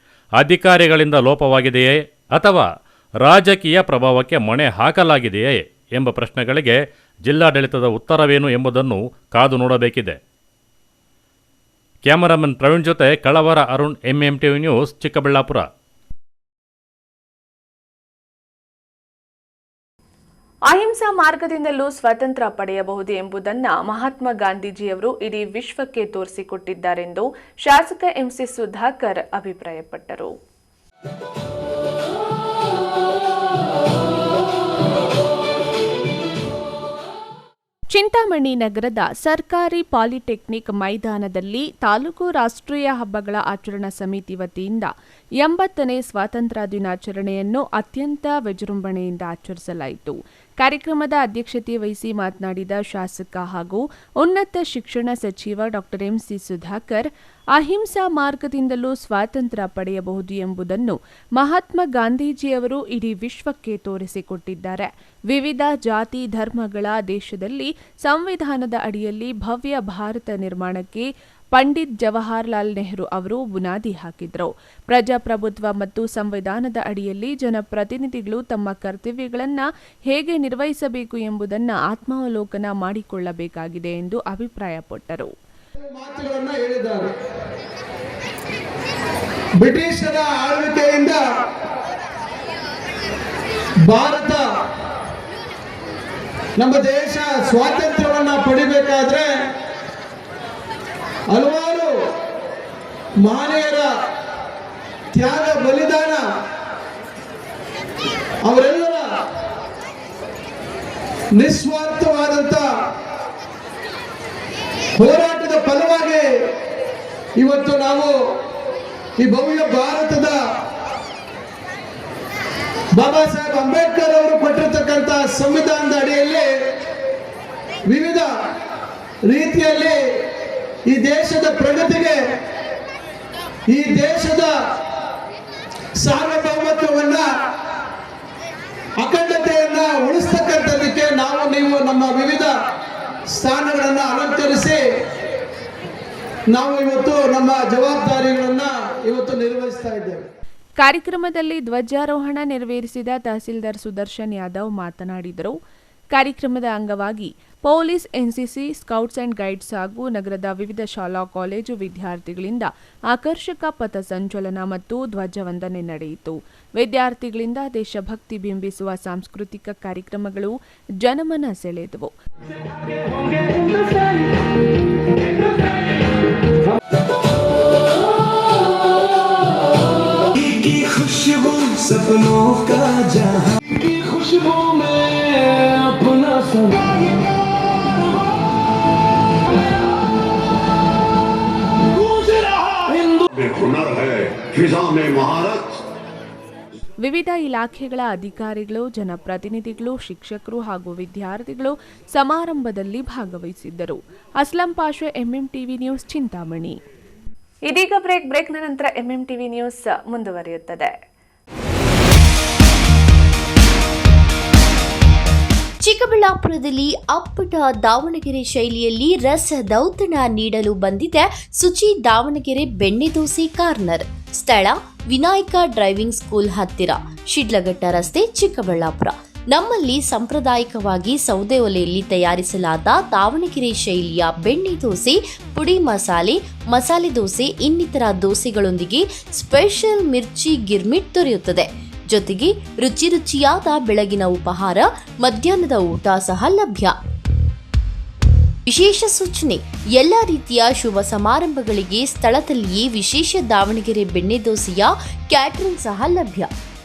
ಅಧಿಕಾರಿಗಳಿಂದ ಲೋಪವಾಗಿದೆಯೇ ಅಥವಾ ರಾಜಕೀಯ ಪ್ರಭಾವಕ್ಕೆ ಮಣೆ ಹಾಕಲಾಗಿದೆಯೇ ಎಂಬ ಪ್ರಶ್ನೆಗಳಿಗೆ ಜಿಲ್ಲಾಡಳಿತದ ಉತ್ತರವೇನು ಎಂಬುದನ್ನು ಕಾದು ನೋಡಬೇಕಿದೆ. ಕ್ಯಾಮರಾಮನ್ ಪ್ರವೀಣ್ ಜೊತೆ ಕಳವರ ಅರುಣ್, MMTV ನ್ಯೂಸ್, ಚಿಕ್ಕಬಳ್ಳಾಪುರ. ಅಹಿಂಸಾ ಮಾರ್ಗದಿಂದಲೂ ಸ್ವಾತಂತ್ರ್ಯ ಪಡೆಯಬಹುದು ಎಂಬುದನ್ನು ಮಹಾತ್ಮ ಗಾಂಧೀಜಿಯವರು ಇಡೀ ವಿಶ್ವಕ್ಕೆ ತೋರಿಸಿಕೊಟ್ಟಿದ್ದಾರೆಂದು ಶಾಸಕ MC ಸುಧಾಕರ್ ಅಭಿಪ್ರಾಯಪಟ್ಟರು. ಚಿಂತಾಮಣಿ ನಗರದ ಸರ್ಕಾರಿ ಪಾಲಿಟೆಕ್ನಿಕ್ ಮೈದಾನದಲ್ಲಿ ತಾಲೂಕು ರಾಷ್ಟ್ರೀಯ ಹಬ್ಬಗಳ ಆಚರಣಾ ಸಮಿತಿ ವತಿಯಿಂದ 80ನೇ ಸ್ವಾತಂತ್ರ್ಯ ದಿನಾಚರಣೆಯನ್ನು ಅತ್ಯಂತ ವಿಜೃಂಭಣೆಯಿಂದ ಆಚರಿಸಲಾಯಿತು. ಕಾರ್ಯಕ್ರಮದ ಅಧ್ಯಕ್ಷತೆ ವಹಿಸಿ ಮಾತನಾಡಿದ ಶಾಸಕ ಹಾಗೂ ಉನ್ನತ ಶಿಕ್ಷಣ ಸಚಿವ ಡಾ MC ಸುಧಾಕರ್, ಅಹಿಂಸಾ ಮಾರ್ಗದಿಂದಲೂ ಸ್ವಾತಂತ್ರ್ಯ ಪಡೆಯಬಹುದು ಎಂಬುದನ್ನು ಮಹಾತ್ಮ ಗಾಂಧೀಜಿಯವರು ಇಡೀ ವಿಶ್ವಕ್ಕೆ ತೋರಿಸಿಕೊಟ್ಟಿದ್ದಾರೆ. ವಿವಿಧ ಜಾತಿ ಧರ್ಮಗಳ ದೇಶದಲ್ಲಿ ಸಂವಿಧಾನದ ಅಡಿಯಲ್ಲಿ ಭವ್ಯ ಭಾರತ ನಿರ್ಮಾಣಕ್ಕೆ ಪಂಡಿತ್ ಜವಾಹರಲಾಲ್ ನೆಹರು ಅವರು ಬುನಾದಿ ಹಾಕಿದ್ರು. ಪ್ರಜಾಪ್ರಭುತ್ವ ಮತ್ತು ಸಂವಿಧಾನದ ಅಡಿಯಲ್ಲಿ ಜನಪ್ರತಿನಿಧಿಗಳು ತಮ್ಮ ಕರ್ತವ್ಯಗಳನ್ನು ಹೇಗೆ ನಿರ್ವಹಿಸಬೇಕು ಎಂಬುದನ್ನು ಆತ್ಮಾವಲೋಕನ ಮಾಡಿಕೊಳ್ಳಬೇಕಾಗಿದೆ ಎಂದು ಅಭಿಪ್ರಾಯಪಟ್ಟರು. ಬ್ರಿಟಿಷರ ಆಳ್ವಿಕೆಯಿಂದ ಭಾರತ ನಮ್ಮ ದೇಶ ಸ್ವಾತಂತ್ರ್ಯವನ್ನ ಪಡಿಬೇಕಾದ್ರೆ ಹಲವಾರು ಮಹನೀಯರ ತ್ಯಾಗ ಬಲಿದಾನ, ಅವರೆಲ್ಲರ ನಿಸ್ವಾರ್ಥವಾದಂತ ಹೋರಾಟದ ಫಲವಾಗಿ ಇವತ್ತು ನಾವು ಈ ಭವ್ಯ ಭಾರತದ ಬಾಬಾ ಸಾಹೇಬ್ ಅಂಬೇಡ್ಕರ್ ಅವರು ಕೊಟ್ಟಿರ್ತಕ್ಕಂಥ ಸಂವಿಧಾನದ ಅಡಿಯಲ್ಲಿ ವಿವಿಧ ರೀತಿಯಲ್ಲಿ ಈ ದೇಶದ ಪ್ರಗತಿಗೆ, ಈ ದೇಶದ ಸಾರ್ವಭೌಮತ್ವವನ್ನ, ಅಖಂಡತೆಯನ್ನ ಉಳಿಸ್ತಕ್ಕಂಥದಕ್ಕೆ ನೀವು ನಮ್ಮ ವಿವಿಧ ಸ್ಥಾನಗಳನ್ನು ಅಲಂಕರಿಸಿ ನಾವು ಇವತ್ತು ನಮ್ಮ ಜವಾಬ್ದಾರಿಗಳನ್ನ ಇವತ್ತು ನಿರ್ವಹಿಸ್ತಾ ಇದ್ದೇವೆ. ಕಾರ್ಯಕ್ರಮದಲ್ಲಿ ಧ್ವಜಾರೋಹಣ ನೆರವೇರಿಸಿದ ತಹಸೀಲ್ದಾರ್ ಸುದರ್ಶನ್ ಯಾದವ್ ಮಾತನಾಡಿದರು. ಕಾರ್ಯಕ್ರಮದ ಅಂಗವಾಗಿ police, NCC, scouts and guides ಹಾಗೂ ನಗರದ ವಿವಿಧ ಶಾಲಾ ಕಾಲೇಜು ವಿದ್ಯಾರ್ಥಿಗಳಿಂದ ಆಕರ್ಷಕ ಪಥಸಂಚಲನ ಮತ್ತು ಧ್ವಜವಂದನೆ ನಡೆಯಿತು. ವಿದ್ಯಾರ್ಥಿಗಳಿಂದ ದೇಶಭಕ್ತಿ ಬಿಂಬಿಸುವ ಸಾಂಸ್ಕೃತಿಕ ಕಾರ್ಯಕ್ರಮಗಳು ಜನಮನ ಸೆಳೆದವು. खुशबू सपनों का जहां की खुशबू में अपना गूंज रहा हिंदू में हुनर है फिजा में महारत. ವಿವಿಧ ಇಲಾಖೆಗಳ ಅಧಿಕಾರಿಗಳು, ಜನಪ್ರತಿನಿಧಿಗಳು, ಶಿಕ್ಷಕರು ಹಾಗೂ ವಿದ್ಯಾರ್ಥಿಗಳು ಸಮಾರಂಭದಲ್ಲಿ ಭಾಗವಹಿಸಿದ್ದರು. Aslam Pasha, MMTV news, Chintamani. ಇದೀಗ ಬ್ರೇಕ್ನ ನಂತರ ಎಂಎಂಟಿವಿ ನ್ಯೂಸ್ ಮುಂದುವರಿಯುತ್ತದೆ. ಚಿಕ್ಕಬಳ್ಳಾಪುರದಲ್ಲಿ ಅಪ್ಪಟ ದಾವಣಗೆರೆ ಶೈಲಿಯಲ್ಲಿ ರಸದೌತಣ ನೀಡಲು ಬಂದಿದೆ ಸುಚಿ ದಾವಣಗೆರೆ ಬೆಣ್ಣೆ ದೋಸೆ ಕಾರ್ನರ್. ಸ್ಥಳ ವಿನಾಯಕ ಡ್ರೈವಿಂಗ್ ಸ್ಕೂಲ್ ಹತ್ತಿರ, ಶಿಡ್ಲಘಟ್ಟ ರಸ್ತೆ, ಚಿಕ್ಕಬಳ್ಳಾಪುರ. ನಮ್ಮಲ್ಲಿ ಸಾಂಪ್ರದಾಯಿಕವಾಗಿ ಸೌದೆ ಒಲೆಯಲ್ಲಿ ತಯಾರಿಸಲಾದ ದಾವಣಗೆರೆ ಶೈಲಿಯ ಬೆಣ್ಣೆ ದೋಸೆ, ಪುಡಿ ಮಸಾಲೆ, ಮಸಾಲೆ ದೋಸೆ ಇನ್ನಿತರ ದೋಸೆಗಳೊಂದಿಗೆ ಸ್ಪೆಷಲ್ ಮಿರ್ಚಿ ಗಿರ್ಮಿಟ್ ದೊರೆಯುತ್ತದೆ. ಜೊತೆಗೆ ರುಚಿ ರುಚಿಯಾದ ಬೆಳಗಿನ ಉಪಹಾರ, ಮಧ್ಯಾಹ್ನದ ಊಟ ಸಹ ಲಭ್ಯ. ವಿಶೇಷ ಸೂಚನೆ: ಎಲ್ಲ ರೀತಿಯ ಶುಭ ಸಮಾರಂಭಗಳಿಗೆ ಸ್ಥಳದಲ್ಲಿಯೇ ವಿಶೇಷ ದಾವಣಗೆರೆ ಬೆಣ್ಣೆ ದೋಸೆಯ ಕ್ಯಾಟರಿಂಗ್ ಸಹ ಲಭ್ಯ.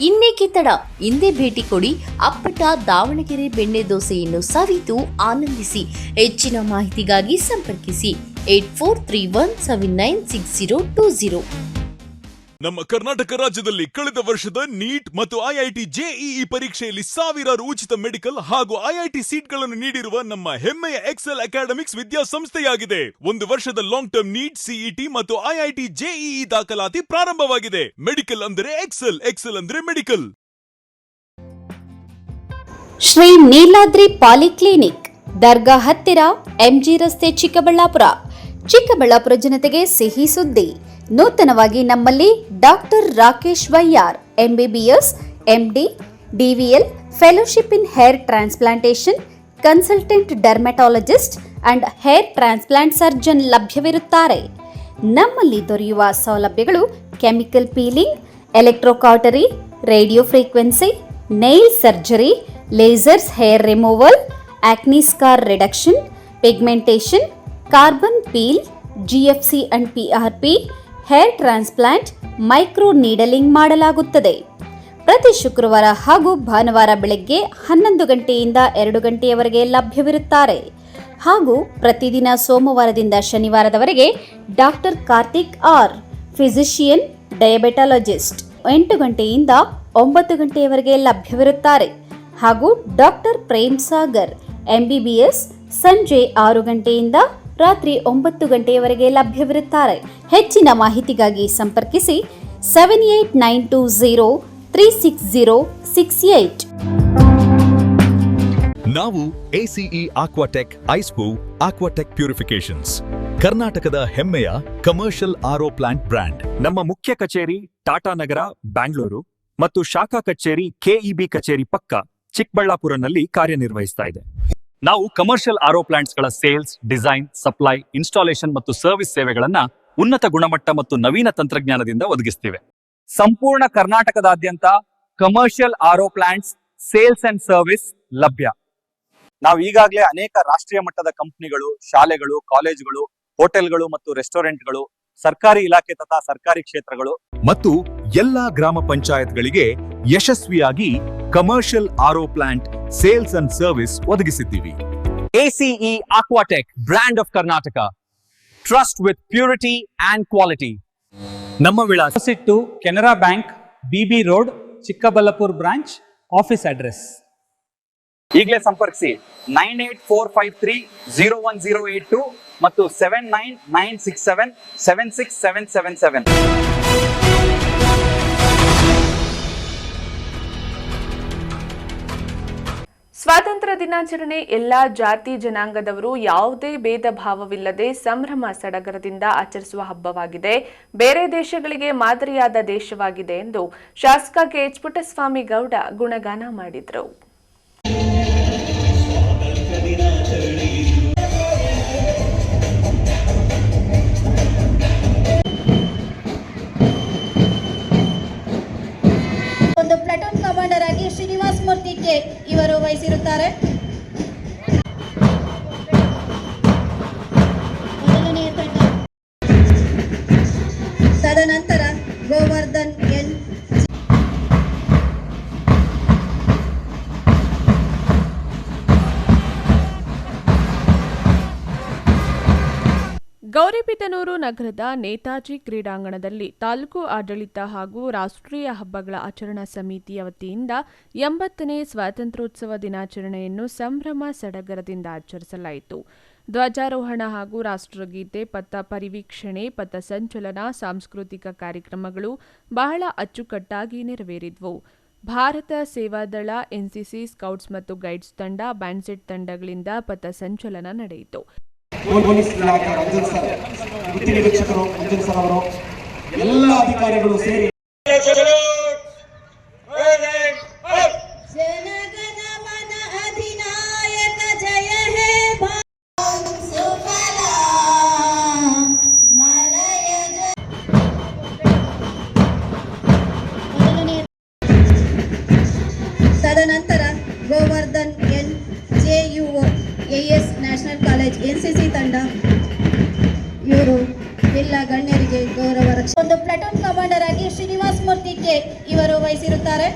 ಇನ್ನೇಕೆ ತಡ, ಹಿಂದೆ ಭೇಟಿ ಕೊಡಿ. ಅಪ್ಪಟ ದಾವಣಗೆರೆ ಬೆಣ್ಣೆ ದೋಸೆಯನ್ನು ಸವಿದು ಆನಂದಿಸಿ. ಹೆಚ್ಚಿನ ಮಾಹಿತಿಗಾಗಿ ಸಂಪರ್ಕಿಸಿ 8431796020. ನಮ್ಮ ಕರ್ನಾಟಕ ರಾಜ್ಯದಲ್ಲಿ ಕಳೆದ ವರ್ಷದ ನೀಟ್ ಮತ್ತು ಐಐಟಿ ಜೆಇಇ ಪರೀಕ್ಷೆಯಲ್ಲಿ ಸಾವಿರಾರು ಉಚಿತ ಮೆಡಿಕಲ್ ಹಾಗೂ ಐಐಟಿ ಸೀಟ್ಗಳನ್ನು ನೀಡಿರುವ ನಮ್ಮ ಹೆಮ್ಮೆಯ ಎಕ್ಸೆಲ್ ಅಕಾಡೆಮಿಕ್ಸ್ ವಿದ್ಯಾಸಂಸ್ಥೆಯಾಗಿದೆ. ಒಂದು ವರ್ಷದ ಲಾಂಗ್ ಟರ್ಮ್ ನೀಟ್, ಸಿಇಟಿ ಮತ್ತು ಐಐಟಿ ಜೆಇಇ ದಾಖಲಾತಿ ಪ್ರಾರಂಭವಾಗಿದೆ. ಮೆಡಿಕಲ್ ಅಂದರೆ ಎಕ್ಸೆಲ್, ಎಕ್ಸೆಲ್ ಅಂದರೆ ಮೆಡಿಕಲ್. ಶ್ರೀ ನೀಲಾದ್ರಿ ಪಾಲಿಕ್ಲಿನಿಕ್, ದರ್ಗಾ ಹತ್ತಿರ, ಎಂಜಿ ರಸ್ತೆ, ಚಿಕ್ಕಬಳ್ಳಾಪುರ. ಚಿಕ್ಕಬಳ್ಳಾಪುರ ಜನತೆಗೆ ಸಿಹಿ ಸುದ್ದಿ. ನೂತನವಾಗಿ ನಮ್ಮಲ್ಲಿ doctor Rakesh Vaiyar, MBBS, MD, DVL, fellowship in hair transplantation, consultant dermatologist and hair transplant surgeon ಲಭ್ಯವಿರುತ್ತಾರೆ. ನಮ್ಮಲ್ಲಿ ದೊರೆಯುವ ಸೌಲಭ್ಯಗಳು chemical peeling, electrocautery, radio frequency, nail surgery, lasers hair removal, acne scar reduction, pigmentation, carbon peel, GFC and PRP, hair transplant, micro needling ಮಾಡಲಾಗುತ್ತದೆ. ಪ್ರತಿ ಶುಕ್ರವಾರ ಹಾಗೂ ಭಾನುವಾರ ಬೆಳಗ್ಗೆ 11 ಗಂಟೆಯಿಂದ 2 ಗಂಟೆಯವರೆಗೆ ಲಭ್ಯವಿರುತ್ತಾರೆ. ಹಾಗೂ ಪ್ರತಿದಿನ ಸೋಮವಾರದಿಂದ ಶನಿವಾರದವರೆಗೆ ಡಾಕ್ಟರ್ ಕಾರ್ತಿಕ್ ಆರ್, ಫಿಸಿಷಿಯನ್, ಡಯಾಬೆಟಾಲಜಿಸ್ಟ್ 8 ಗಂಟೆಯಿಂದ 9 ಗಂಟೆಯವರೆಗೆ ಲಭ್ಯವಿರುತ್ತಾರೆ. ಹಾಗೂ ಡಾಕ್ಟರ್ ಪ್ರೇಮ್ ಸಾಗರ್, ಎಂಬಿಬಿಎಸ್, ಸಂಜೆ 6 ಗಂಟೆಯಿಂದ ರಾತ್ರಿ 9 ಗಂಟೆಯವರೆಗೆ ಲಭ್ಯವಿರುತ್ತಾರೆ. ಹೆಚ್ಚಿನ ಮಾಹಿತಿಗಾಗಿ ಸಂಪರ್ಕಿಸಿ 7892036068. ನಾವು ಎಸಿಇ ಆಕ್ವಾಟೆಕ್ ಐಸ್ಪೂ ಆಕ್ವಾಟೆಕ್ ಪ್ಯೂರಿಫಿಕೇಶನ್ಸ್, ಕರ್ನಾಟಕದ ಹೆಮ್ಮೆಯ ಕಮರ್ಷಿಯಲ್ ಆರ್ಒ ಪ್ಲಾಂಟ್ ಬ್ರ್ಯಾಂಡ್. ನಮ್ಮ ಮುಖ್ಯ ಕಚೇರಿ ಟಾಟಾ ನಗರ, ಬ್ಯಾಂಗ್ಳೂರು ಮತ್ತು ಶಾಖಾ ಕಚೇರಿ ಕೆಇಬಿ ಕಚೇರಿ ಪಕ್ಕ ಚಿಕ್ಕಬಳ್ಳಾಪುರನಲ್ಲಿ ಕಾರ್ಯನಿರ್ವಹಿಸ್ತಾ ಇದೆ. ನಾವು ಕಮರ್ಷಿಯಲ್ ಆರ್ಒ ಪ್ಲಾಂಟ್ಸ್ಗಳ ಸೇಲ್ಸ್, ಡಿಸೈನ್, ಸಪ್ಲೈ, ಇನ್ಸ್ಟಾಲೇಷನ್ ಮತ್ತು ಸರ್ವಿಸ್ ಸೇವೆಗಳನ್ನ ಉನ್ನತ ಗುಣಮಟ್ಟ ಮತ್ತು ನವೀನ ತಂತ್ರಜ್ಞಾನದಿಂದ ಒದಗಿಸ್ತಿವೆ. ಸಂಪೂರ್ಣ ಕರ್ನಾಟಕದಾದ್ಯಂತ commercial RO plants sales and service ಲಭ್ಯ. ನಾವು ಈಗಾಗಲೇ ಅನೇಕ ರಾಷ್ಟ್ರೀಯ ಮಟ್ಟದ ಕಂಪನಿಗಳು, ಶಾಲೆಗಳು, ಕಾಲೇಜುಗಳು, ಹೋಟೆಲ್ಗಳು ಮತ್ತು ರೆಸ್ಟೋರೆಂಟ್ಗಳು, ಸರ್ಕಾರಿ ಇಲಾಖೆ ತಥಾ ಸರ್ಕಾರಿ ಕ್ಷೇತ್ರಗಳು ಮತ್ತು ಎಲ್ಲಾ ಗ್ರಾಮ ಪಂಚಾಯತ್ಗಳಿಗೆ ಯಶಸ್ವಿಯಾಗಿ commercial RO plant sales and service ಒದಗಿಸಿದ್ದೀವಿ. ACE Aquatech, brand of Karnataka. Trust with purity and quality. ನಮ್ಮ ವಿಳಾಸ to Canara bank, BB road, Chikkaballapur branch, office address. ಈಗಲೇ ಸಂಪರ್ಕಿಸಿ 9845301082 ಮತ್ತು 7996776777. ಸ್ವಾತಂತ್ರ್ಯ ದಿನಾಚರಣೆ ಎಲ್ಲಾ ಜಾತಿ ಜನಾಂಗದವರು ಯಾವುದೇ ಭೇದ ಭಾವವಿಲ್ಲದೆ ಸಂಭ್ರಮ ಸಡಗರದಿಂದ ಆಚರಿಸುವ ಹಬ್ಬವಾಗಿದೆ. ಬೇರೆ ದೇಶಗಳಿಗೆ ಮಾದರಿಯಾದ ದೇಶವಾಗಿದೆ ಎಂದು ಶಾಸಕ KH ಪುಟ್ಟಸ್ವಾಮಿ ಗೌಡ ಗುಣಗಾನ ಮಾಡಿದರು. ಒಂದು ಪ್ಲಾಟೂನ್ ಕಮಾಂಡರ್ ಆಗಿ ಶ್ರೀನಿವಾಸ್ ಮೂರ್ತಿ ಕೆ ಇವರು ವಹಿಸಿರುತ್ತಾರೆ. ಮೊದಲನೆಯ ತಂಡ. ತದನಂತರ ಗೋವರ್ಧನ್ ಎನ್. ಗೌರಿಬಿದನೂರು ನಗರದ ನೇತಾಜಿ ಕ್ರೀಡಾಂಗಣದಲ್ಲಿ ತಾಲೂಕು ಆಡಳಿತ ಹಾಗೂ ರಾಷ್ಟ್ರೀಯ ಹಬ್ಬಗಳ ಆಚರಣಾ ಸಮಿತಿಯ ವತಿಯಿಂದ 80ನೇ ಸ್ವಾತಂತ್ರ್ಯೋತ್ಸವ ದಿನಾಚರಣೆಯನ್ನು ಸಂಭ್ರಮ ಸಡಗರದಿಂದ ಆಚರಿಸಲಾಯಿತು. ಧ್ವಜಾರೋಹಣ ಹಾಗೂ ರಾಷ್ಟ್ರಗೀತೆ, ಪಥ ಪರಿವೀಕ್ಷಣೆ, ಪಥಸಂಚಲನ, ಸಾಂಸ್ಕೃತಿಕ ಕಾರ್ಯಕ್ರಮಗಳು ಬಹಳ ಅಚ್ಚುಕಟ್ಟಾಗಿ ನೆರವೇರಿದ್ವು. ಭಾರತ ಸೇವಾದಳ, ಎನ್ಸಿಸಿ, ಸ್ಕೌಟ್ಸ್ ಮತ್ತು ಗೈಡ್ಸ್ ತಂಡ, ಬ್ಯಾಂಡ್ಸೆಟ್ ತಂಡಗಳಿಂದ ಪಥಸಂಚಲನ ನಡೆಯಿತು. ಪೊಲೀಸ್ ಇಲಾಖೆ ರಂಜನ್ ಸರ್, ವೃತ್ತಿ ನಿರೀಕ್ಷಕರು ರಂಜನ್ ಸರ್ ಅವರು, ಎಲ್ಲ ಅಧಿಕಾರಿಗಳು ಸೇರಿ ತದನಂತರ Govardhan N. JUO AS national college NCC ತಂಡ ಇವರು ಎಲ್ಲ ಗಣ್ಯರಿಗೆ ಗೌರವ ರಕ್ಷೆ. ಒಂದು ಪ್ಲಾಟೂನ್ ಕಮಾಂಡರ್ ಆಗಿ ಶ್ರೀನಿವಾಸ್ ಮೂರ್ತಿ ಕೆ ಇವರು ವಹಿಸಿರುತ್ತಾರೆ.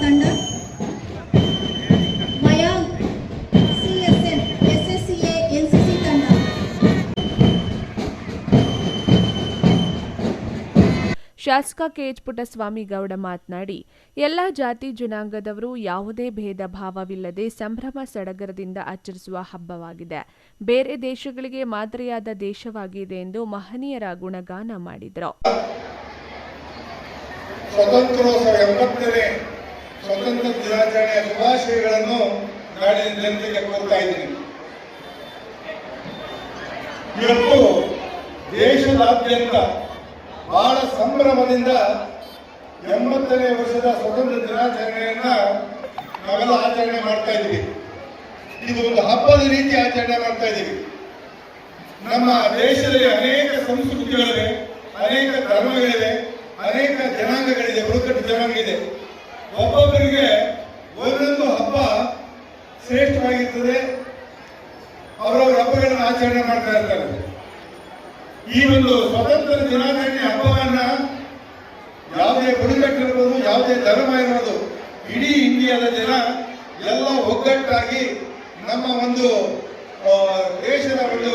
ತಂಡ ಮಯಾಂಕ್ CSN SSCA NCC ತಂಡ. ಶಾಸಕ KH ಪುಟ್ಟಸ್ವಾಮಿ ಗೌಡ ಮಾತನಾಡಿ, ಎಲ್ಲ ಜಾತಿ ಜನಾಂಗದವರು ಯಾವುದೇ ಭೇದ ಭಾವವಿಲ್ಲದೆ ಸಂಭ್ರಮ ಸಡಗರದಿಂದ ಆಚರಿಸುವ ಹಬ್ಬವಾಗಿದೆ. ಬೇರೆ ದೇಶಗಳಿಗೆ ಮಾದರಿಯಾದ ದೇಶವಾಗಿದೆ ಎಂದು ಮಹನೀಯರ ಗುಣಗಾನ ಮಾಡಿದರು. ಸ್ವಾತಂತ್ರ್ಯೋತ್ಸವ 80ನೇ ಸ್ವಾತಂತ್ರ್ಯ ದಿನಾಚರಣೆಯ ಶುಭಾಶಯಗಳನ್ನು ನಾಡಿನ ಜನತೆಗೆ ಕೋರ್ತಾ ಇದ್ದೀನಿ. ಇವತ್ತು ದೇಶದಾದ್ಯಂತ ಬಹಳ ಸಂಭ್ರಮದಿಂದ 80ನೇ ವರ್ಷದ ಸ್ವಾತಂತ್ರ್ಯ ದಿನಾಚರಣೆಯನ್ನ ನಾವೆಲ್ಲ ಆಚರಣೆ ಮಾಡ್ತಾ ಇದ್ದೀವಿ. ಇದು ಒಂದು ಹಬ್ಬದ ರೀತಿ ಆಚರಣೆ ಮಾಡ್ತಾ ಇದ್ದೀವಿ. ನಮ್ಮ ದೇಶದಲ್ಲಿ ಅನೇಕ ಸಂಸ್ಕೃತಿಗಳಿವೆ, ಅನೇಕ ಧರ್ಮಗಳಿವೆ, ಅನೇಕ ಜನಾಂಗಗಳಿದೆ, ಬುಡಕಟ್ಟು ಜನಾಂಗ ಇದೆ. ಒಬ್ಬೊಬ್ಬರಿಗೆ ಒಂದೊಂದು ಹಬ್ಬ ಶ್ರೇಷ್ಠವಾಗಿರ್ತದೆ. ಅವರವರ ಹಬ್ಬಗಳನ್ನು ಆಚರಣೆ ಮಾಡ್ತಾ ಇರ್ತಾರೆ. ಈ ಒಂದು ಸ್ವಾತಂತ್ರ್ಯ ದಿನಾಚರಣೆ ಹಬ್ಬವನ್ನ ಯಾವುದೇ ಬುಡಕಟ್ಟು ಇರ್ಬೋದು, ಯಾವುದೇ ಧರ್ಮ ಇರ್ಬೋದು, ಇಡೀ ಇಂಡಿಯಾದ ಜನ ಎಲ್ಲ ಒಗ್ಗಟ್ಟಾಗಿ ನಮ್ಮ ಒಂದು ದೇಶದ ಒಂದು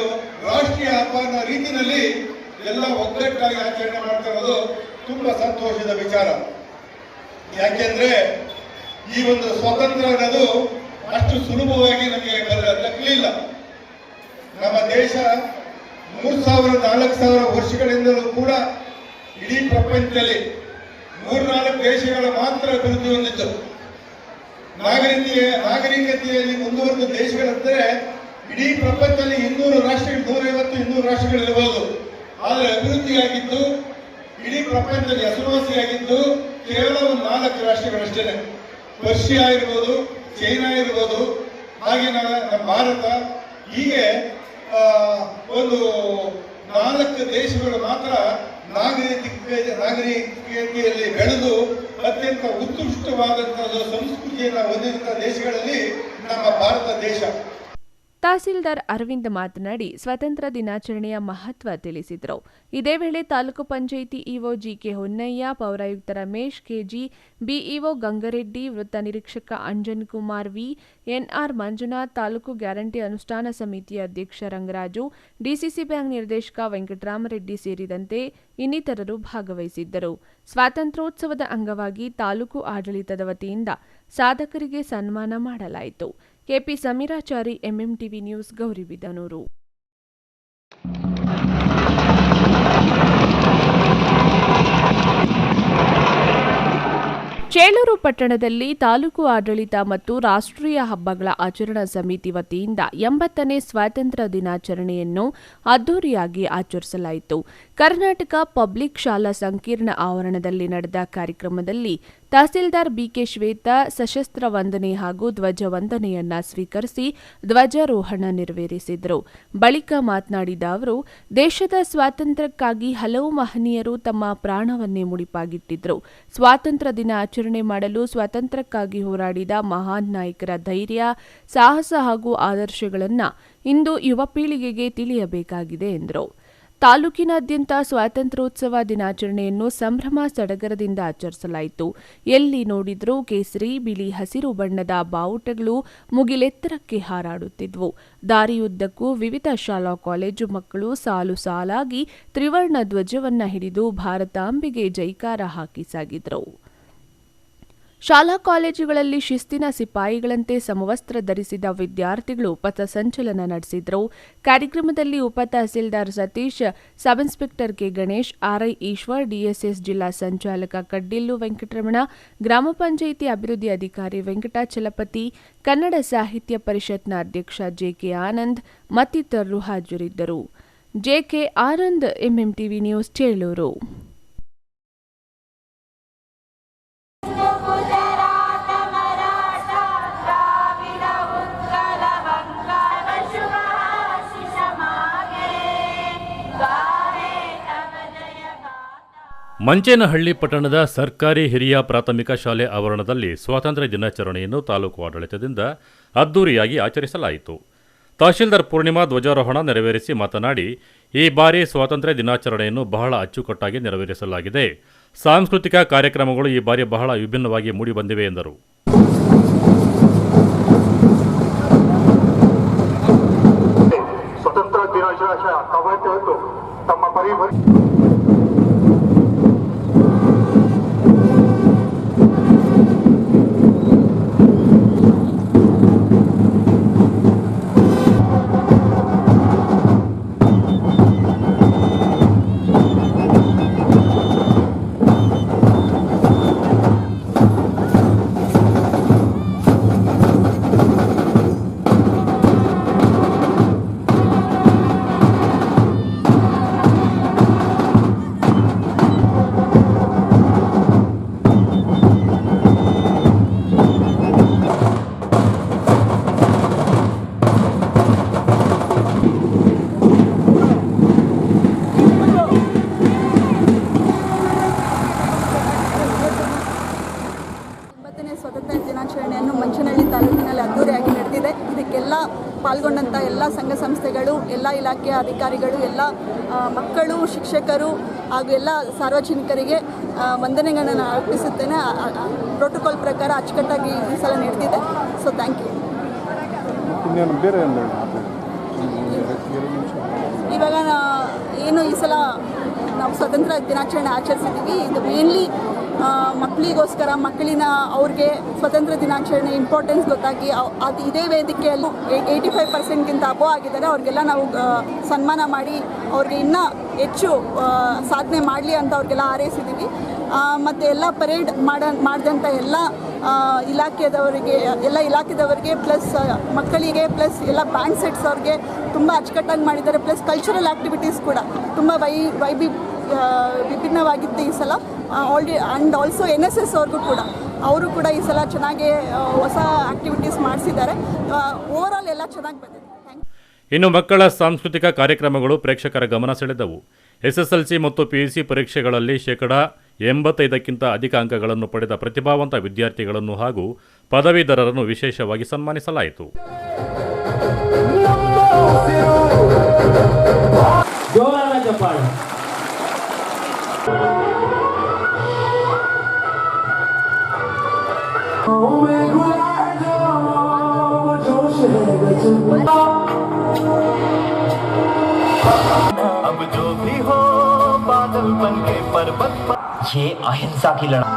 ರಾಷ್ಟ್ರೀಯ ಹಬ್ಬ ಅನ್ನೋ ರೀತಿಯಲ್ಲಿ ಎಲ್ಲ ಒಗ್ಗಟ್ಟಾಗಿ ಆಚರಣೆ ಮಾಡ್ತಾ ಇರೋದು ತುಂಬಾ ಸಂತೋಷದ ವಿಚಾರ. ಯಾಕೆಂದ್ರೆ ಈ ಒಂದು ಸ್ವಾತಂತ್ರ್ಯ ಅನ್ನೋದು ಅಷ್ಟು ಸುಲಭವಾಗಿ ನಮಗೆ ದಕ್ಕಲಿಲ್ಲ. ನಮ್ಮ ದೇಶ 3000-4000 ವರ್ಷಗಳಿಂದಲೂ ಕೂಡ ಇಡೀ ಪ್ರಪಂಚದಲ್ಲಿ 3-4 ದೇಶಗಳ ಮಾತ್ರ ಅಭಿವೃದ್ಧಿ ಹೊಂದಿತ್ತು. ನಾಗರಿಕತೆಯಲ್ಲಿ ಮುಂದುವರೆದ ದೇಶಗಳಂದ್ರೆ ಇಡೀ ಪ್ರಪಂಚದಲ್ಲಿ 200 ರಾಷ್ಟ್ರಗಳು, 150-200 ರಾಷ್ಟ್ರಗಳಿರಬಹುದು. ಆದರೆ ಅಭಿವೃದ್ಧಿಯಾಗಿದ್ದು ಇಡೀ ಪ್ರಪಂಚದಲ್ಲಿ ಹೆಸರುವಾಸಿಯಾಗಿದ್ದು ಕೇವಲ 4 ರಾಷ್ಟ್ರಗಳಷ್ಟೇ. ರಷ್ಯಾ ಇರ್ಬೋದು, ಚೈನಾ ಇರ್ಬೋದು, ಹಾಗೆ ನಮ್ಮ ಭಾರತ, ಹೀಗೆ ಒಂದು 4 ದೇಶಗಳು ಮಾತ್ರ ನಾಗರಿಕತೆಯಲ್ಲಿ ಬೆಳೆದು ಅತ್ಯಂತ ಉತ್ಕೃಷ್ಟವಾದಂತಹ ಸಂಸ್ಕೃತಿಯನ್ನು ಹೊಂದಿದಂತಹ ದೇಶಗಳಲ್ಲಿ ನಮ್ಮ ಭಾರತ ದೇಶ. ತಹಸೀಲ್ದಾರ್ ಅರವಿಂದ್ ಮಾತನಾಡಿ ಸ್ವತಂತ್ರ ದಿನಾಚರಣೆಯ ಮಹತ್ವ ತಿಳಿಸಿದರು. ಇದೇ ವೇಳೆ ತಾಲೂಕು ಪಂಚಾಯಿತಿ ಇಒ ಜಿಕೆ ಹೊನ್ನಯ್ಯ, ಪೌರಾಯುಕ್ತ ರಮೇಶ್ ಕೆಜಿ, ಬಿಇಒ ಗಂಗರೆಡ್ಡಿ, ವೃತ್ತ ನಿರೀಕ್ಷಕ Anjan Kumar V, NR Manjunath, taluk guarantee ಅನುಷ್ಠಾನ ಸಮಿತಿ ಅಧ್ಯಕ್ಷ ರಂಗರಾಜು, ಡಿಸಿಸಿ ಬ್ಯಾಂಕ್ ನಿರ್ದೇಶಕ ವೆಂಕಟರಾಮರೆಡ್ಡಿ ಸೇರಿದಂತೆ ಇನ್ನಿತರರು ಭಾಗವಹಿಸಿದ್ದರು. ಸ್ವಾತಂತ್ರ್ಯೋತ್ಸವದ ಅಂಗವಾಗಿ ತಾಲೂಕು ಆಡಳಿತದ ವತಿಯಿಂದ ಸಾಧಕರಿಗೆ ಸನ್ಮಾನ ಮಾಡಲಾಯಿತು. KP Sameerachari, MMTV news, Gauribidanur. Chelur ಪಟ್ಟಣದಲ್ಲಿ ತಾಲೂಕು ಆಡಳಿತ ಮತ್ತು ರಾಷ್ಟ್ರೀಯ ಹಬ್ಬಗಳ ಆಚರಣಾ ಸಮಿತಿ ವತಿಯಿಂದ 80ನೇ ಸ್ವಾತಂತ್ರ್ಯ ದಿನಾಚರಣೆಯನ್ನು ಅದ್ದೂರಿಯಾಗಿ ಆಚರಿಸಲಾಯಿತು. ಕರ್ನಾಟಕ ಪಬ್ಲಿಕ್ ಶಾಲಾ ಸಂಕೀರ್ಣ ಆವರಣದಲ್ಲಿ ನಡೆದ ಕಾರ್ಯಕ್ರಮದಲ್ಲಿ ತಹಸೀಲ್ದಾರ್ ಬಿಕೆ ಶ್ವೇತಾ ಸಶಸ್ತ್ರ ವಂದನೆ ಹಾಗೂ ಧ್ವಜ ವಂದನೆಯನ್ನ ಸ್ವೀಕರಿಸಿ ಧ್ವಜಾರೋಹಣ ನೆರವೇರಿಸಿದರು. ಬಳಿಕ ಮಾತನಾಡಿದ ಅವರು, ದೇಶದ ಸ್ವಾತಂತ್ರ್ಯಕ್ಕಾಗಿ ಹಲವು ಮಹನೀಯರು ತಮ್ಮ ಪ್ರಾಣವನ್ನೇ ಮುಡಿಪಾಗಿಟ್ಟಿದ್ರು. ಸ್ವಾತಂತ್ರ್ಯ ದಿನ ಆಚರಣೆ ಮಾಡಲು ಸ್ವಾತಂತ್ರ್ಯಕ್ಕಾಗಿ ಹೋರಾಡಿದ ಮಹಾನ್ ನಾಯಕರ ಧೈರ್ಯ, ಸಾಹಸ ಹಾಗೂ ಆದರ್ಶಗಳನ್ನು ಇಂದು ಯುವ ಪೀಳಿಗೆಗೆ ತಿಳಿಯಬೇಕಾಗಿದೆ ಎಂದರು. ತಾಲೂಕಿನಾದ್ಯಂತ ಸ್ವಾತಂತ್ರ್ಯೋತ್ಸವ ದಿನಾಚರಣೆಯನ್ನು ಸಂಭ್ರಮ ಸಡಗರದಿಂದ ಆಚರಿಸಲಾಯಿತು. ಎಲ್ಲಿ ನೋಡಿದ್ರೂ ಕೇಸರಿ, ಬಿಳಿ, ಹಸಿರು ಬಣ್ಣದ ಬಾವುಟಗಳು ಮುಗಿಲೆತ್ತರಕ್ಕೆ ಹಾರಾಡುತ್ತಿದ್ವು. ದಾರಿಯುದ್ದಕ್ಕೂ ವಿವಿಧ ಶಾಲಾ ಕಾಲೇಜು ಮಕ್ಕಳು ಸಾಲು ಸಾಲಾಗಿ ತ್ರಿವರ್ಣ ಧ್ವಜವನ್ನ ಹಿಡಿದು ಭಾರತಾಂಬೆಗೆ ಜೈಕಾರ ಹಾಕಿ ಸಾಗಿದ್ರು. ಶಾಲಾ ಕಾಲೇಜುಗಳಲ್ಲಿ ಶಿಸ್ತಿನ ಸಿಪಾಯಿಗಳಂತೆ ಸಮವಸ್ತ್ರ ಧರಿಸಿದ ವಿದ್ಯಾರ್ಥಿಗಳು ಪಥಸಂಚಲನ ನಡೆಸಿದರು. ಕಾರ್ಯಕ್ರಮದಲ್ಲಿ ಉಪ tahsildar Satish, sub inspector K Ganesh, RI Ishwar, DSS ಜಿಲ್ಲಾ ಸಂಚಾಲಕ ಕಡ್ಡಿಲ್ಲು ವೆಂಕಟರಮಣ, ಗ್ರಾಮ ಪಂಚಾಯಿತಿ ಅಭಿವೃದ್ಧಿ ಅಧಿಕಾರಿ ವೆಂಕಟಾಚಲಪತಿ, ಕನ್ನಡ ಸಾಹಿತ್ಯ ಪರಿಷತ್ನ ಅಧ್ಯಕ್ಷ ಜೆಕೆ ಆನಂದ್ ಮತ್ತಿತರರು ಹಾಜರಿದ್ದರು. JK Anand, MMTV news, Chelur. Manchenahalli ಪಟ್ಟಣದ ಸರ್ಕಾರಿ ಹಿರಿಯ ಪ್ರಾಥಮಿಕ ಶಾಲೆ ಆವರಣದಲ್ಲಿ ಸ್ವಾತಂತ್ರ್ಯ ದಿನಾಚರಣೆಯನ್ನು ತಾಲೂಕು ಆಡಳಿತದಿಂದ ಅದ್ದೂರಿಯಾಗಿ ಆಚರಿಸಲಾಯಿತು. ತಹಶೀಲ್ದಾರ್ ಪೂರ್ಣಿಮಾ ಧ್ವಜಾರೋಹಣ ನೆರವೇರಿಸಿ ಮಾತನಾಡಿ, ಈ ಬಾರಿ ಸ್ವಾತಂತ್ರ್ಯ ದಿನಾಚರಣೆಯನ್ನು ಬಹಳ ಅಚ್ಚುಕಟ್ಟಾಗಿ ನೆರವೇರಿಸಲಾಗಿದೆ. ಸಾಂಸ್ಕೃತಿಕ ಕಾರ್ಯಕ್ರಮಗಳು ಈ ಬಾರಿ ಬಹಳ ವಿಭಿನ್ನವಾಗಿ ಮೂಡಿಬಂದಿವೆ ಎಂದರು. ಸ್ವತಂತ್ರ ದಿನಾಚರಣೆ ಕವಯತ್ತು ತಮ್ಮ ಪರಿಭರಿ ಪಾಲ್ಗೊಂಡಂಥ ಎಲ್ಲ ಸಂಘ ಸಂಸ್ಥೆಗಳು, ಎಲ್ಲ ಇಲಾಖೆಯ ಅಧಿಕಾರಿಗಳು, ಎಲ್ಲ ಮಕ್ಕಳು, ಶಿಕ್ಷಕರು ಹಾಗೂ ಎಲ್ಲ ಸಾರ್ವಜನಿಕರಿಗೆ ವಂದನೆಗಳನ್ನು ಅರ್ಪಿಸುತ್ತೇನೆ. ಪ್ರೋಟೋಕಾಲ್ ಪ್ರಕಾರ ಅಚ್ಚುಕಟ್ಟಾಗಿ ಈ ಸಲ ನಡೆದಿದೆ. So thank you. ಇವಾಗ ಏನು ಈ ಸಲ ನಾವು ಸ್ವಾತಂತ್ರ್ಯ ದಿನಾಚರಣೆ ಆಚರಿಸಿದ್ದೀವಿ. ಇದು ಮೇನ್ಲಿ ಮಕ್ಕಳಿಗೋಸ್ಕರ, ಮಕ್ಕಳಿನ ಅವ್ರಿಗೆ ಸ್ವಾತಂತ್ರ್ಯ ದಿನಾಚರಣೆ ಇಂಪಾರ್ಟೆನ್ಸ್ ಗೊತ್ತಾಗಿ ಅದು ಇದೇ ವೇದಿಕೆಯಲ್ಲಿ 85% ಅಬೋ ಆಗಿದ್ದಾರೆ. ಅವ್ರಿಗೆಲ್ಲ ನಾವು ಸನ್ಮಾನ ಮಾಡಿ ಅವ್ರಿಗೆ ಇನ್ನೂ ಹೆಚ್ಚು ಸಾಧನೆ ಮಾಡಲಿ ಅಂತ ಅವ್ರಿಗೆಲ್ಲ ಹಾರೈಸಿದ್ದೀವಿ. ಮತ್ತು ಎಲ್ಲ ಪರೇಡ್ ಮಾಡಿದಂಥ ಎಲ್ಲ ಇಲಾಖೆದವರಿಗೆ ಪ್ಲಸ್ ಮಕ್ಕಳಿಗೆ ಪ್ಲಸ್ ಎಲ್ಲ ಬ್ಯಾಂಡ್ ಸೆಟ್ಸ್ ಅವ್ರಿಗೆ ತುಂಬ ಅಚ್ಚುಕಟ್ಟಾಗಿ ಮಾಡಿದ್ದಾರೆ. ಪ್ಲಸ್ ಕಲ್ಚರಲ್ ಆ್ಯಕ್ಟಿವಿಟೀಸ್ ಕೂಡ ತುಂಬ ವಿಭಿನ್ನವಾಗಿತ್ತು ಈ ಸಲ. ಆ್ಯಂಡ್ ಆಲ್ಸೋ NSS ಅವರು ಕೂಡ ಈ ಸಲ ಚೆನ್ನಾಗಿ ಹೊಸ ಆ್ಯಕ್ಟಿವಿಟೀಸ್ ಮಾಡಿಸಿದ್ದಾರೆ. ಓವರಾಲ್ ಎಲ್ಲ ಚೆನ್ನಾಗಿ ಬಂದಿದೆ. ಇನ್ನು ಮಕ್ಕಳ ಸಾಂಸ್ಕೃತಿಕ ಕಾರ್ಯಕ್ರಮಗಳು ಪ್ರೇಕ್ಷಕರ ಗಮನ ಸೆಳೆದವು. ಎಸ್ಎಸ್ಎಲ್ಸಿ ಮತ್ತು ಪಿಯುಸಿ ಪರೀಕ್ಷೆಗಳಲ್ಲಿ 85% ಅಧಿಕ ಅಂಕಗಳನ್ನು ಪಡೆದ ಪ್ರತಿಭಾವಂತ ವಿದ್ಯಾರ್ಥಿಗಳನ್ನು ಹಾಗೂ ಪದವೀಧರರನ್ನು ವಿಶೇಷವಾಗಿ ಸನ್ಮಾನಿಸಲಾಯಿತು. अब जो भी हो बादल बन के पर्वत पर, ये अहिंसा की लड़ाई।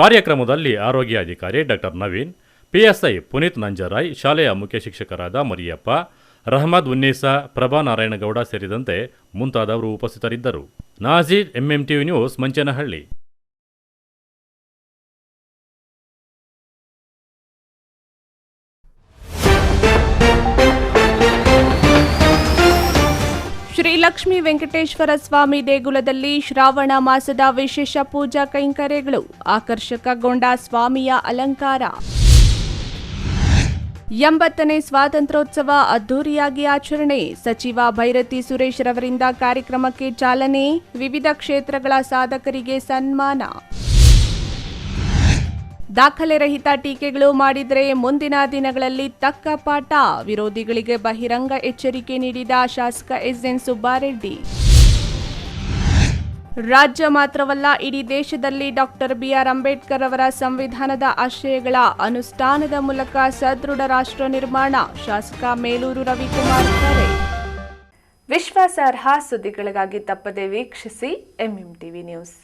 ಕಾರ್ಯಕ್ರಮದಲ್ಲಿ ಆರೋಗ್ಯಾಧಿಕಾರಿ ಡಾಕ್ಟರ್ ನವೀನ್, ಪಿಎಸ್ಐ ಪುನೀತ್ ನಂಜರಾಯ್, ಶಾಲೆಯ ಮುಖ್ಯ ಶಿಕ್ಷಕರಾದ ಮರಿಯಪ್ಪ, ರಹಮದ್ ಉನ್ನೀಸಾ, ಪ್ರಭಾ ನಾರಾಯಣಗೌಡ ಸೇರಿದಂತೆ ಮುಂತಾದವರು ಉಪಸ್ಥಿತರಿದ್ದರು. Nazeer, MMTV news, Manchenahalli. ಶ್ರೀ ಲಕ್ಷ್ಮೀ ವೆಂಕಟೇಶ್ವರ ಸ್ವಾಮಿ ದೇಗುಲದಲ್ಲಿ ಶ್ರಾವಣ ಮಾಸದ ವಿಶೇಷ ಪೂಜಾ ಕೈಂಕರ್ಯಗಳು. ಆಕರ್ಷಕಗೊಂಡ ಸ್ವಾಮಿಯ ಅಲಂಕಾರ. 80ನೇ ಸ್ವಾತಂತ್ರ್ಯೋತ್ಸವ ಅದ್ದೂರಿಯಾಗಿ ಆಚರಣೆ. ಸಚಿವ ಭೈರತಿ ಸುರೇಶ್ ರವರಿಂದ ಕಾರ್ಯಕ್ರಮಕ್ಕೆ ಚಾಲನೆ. ವಿವಿಧ ಕ್ಷೇತ್ರಗಳ ಸಾಧಕರಿಗೆ ಸನ್ಮಾನ. ದಾಖಲೆ ರಹಿತ ಟೀಕೆಗಳು ಮಾಡಿದರೆ ಮುಂದಿನ ದಿನಗಳಲ್ಲಿ ತಕ್ಕ ಪಾಠ. ವಿರೋಧಿಗಳಿಗೆ ಬಹಿರಂಗ ಎಚ್ಚರಿಕೆ ನೀಡಿದ ಶಾಸಕ ಎಸ್ಎನ್ ಸುಬ್ಬಾರೆಡ್ಡಿ. ರಾಜ್ಯ ಮಾತ್ರವಲ್ಲ, ಇಡೀ ದೇಶದಲ್ಲಿ ಡಾಕ್ಟರ್ ಬಿಆರ್ ಅಂಬೇಡ್ಕರ್ ಅವರ ಸಂವಿಧಾನದ ಆಶಯಗಳ ಅನುಷ್ಠಾನದ ಮೂಲಕ ಸದೃಢ ರಾಷ್ಟ್ರ ನಿರ್ಮಾಣ. ಶಾಸಕ ಮೇಲೂರು ರವಿಕುಮಾರ್ ಕರೆ. ವಿಶ್ವಾಸಾರ್ಹ ಸುದ್ದಿಗಳಿಗಾಗಿ ತಪ್ಪದೆ ವೀಕ್ಷಿಸಿ ಎಂಎಂ ಟಿವಿ ನ್ಯೂಸ್.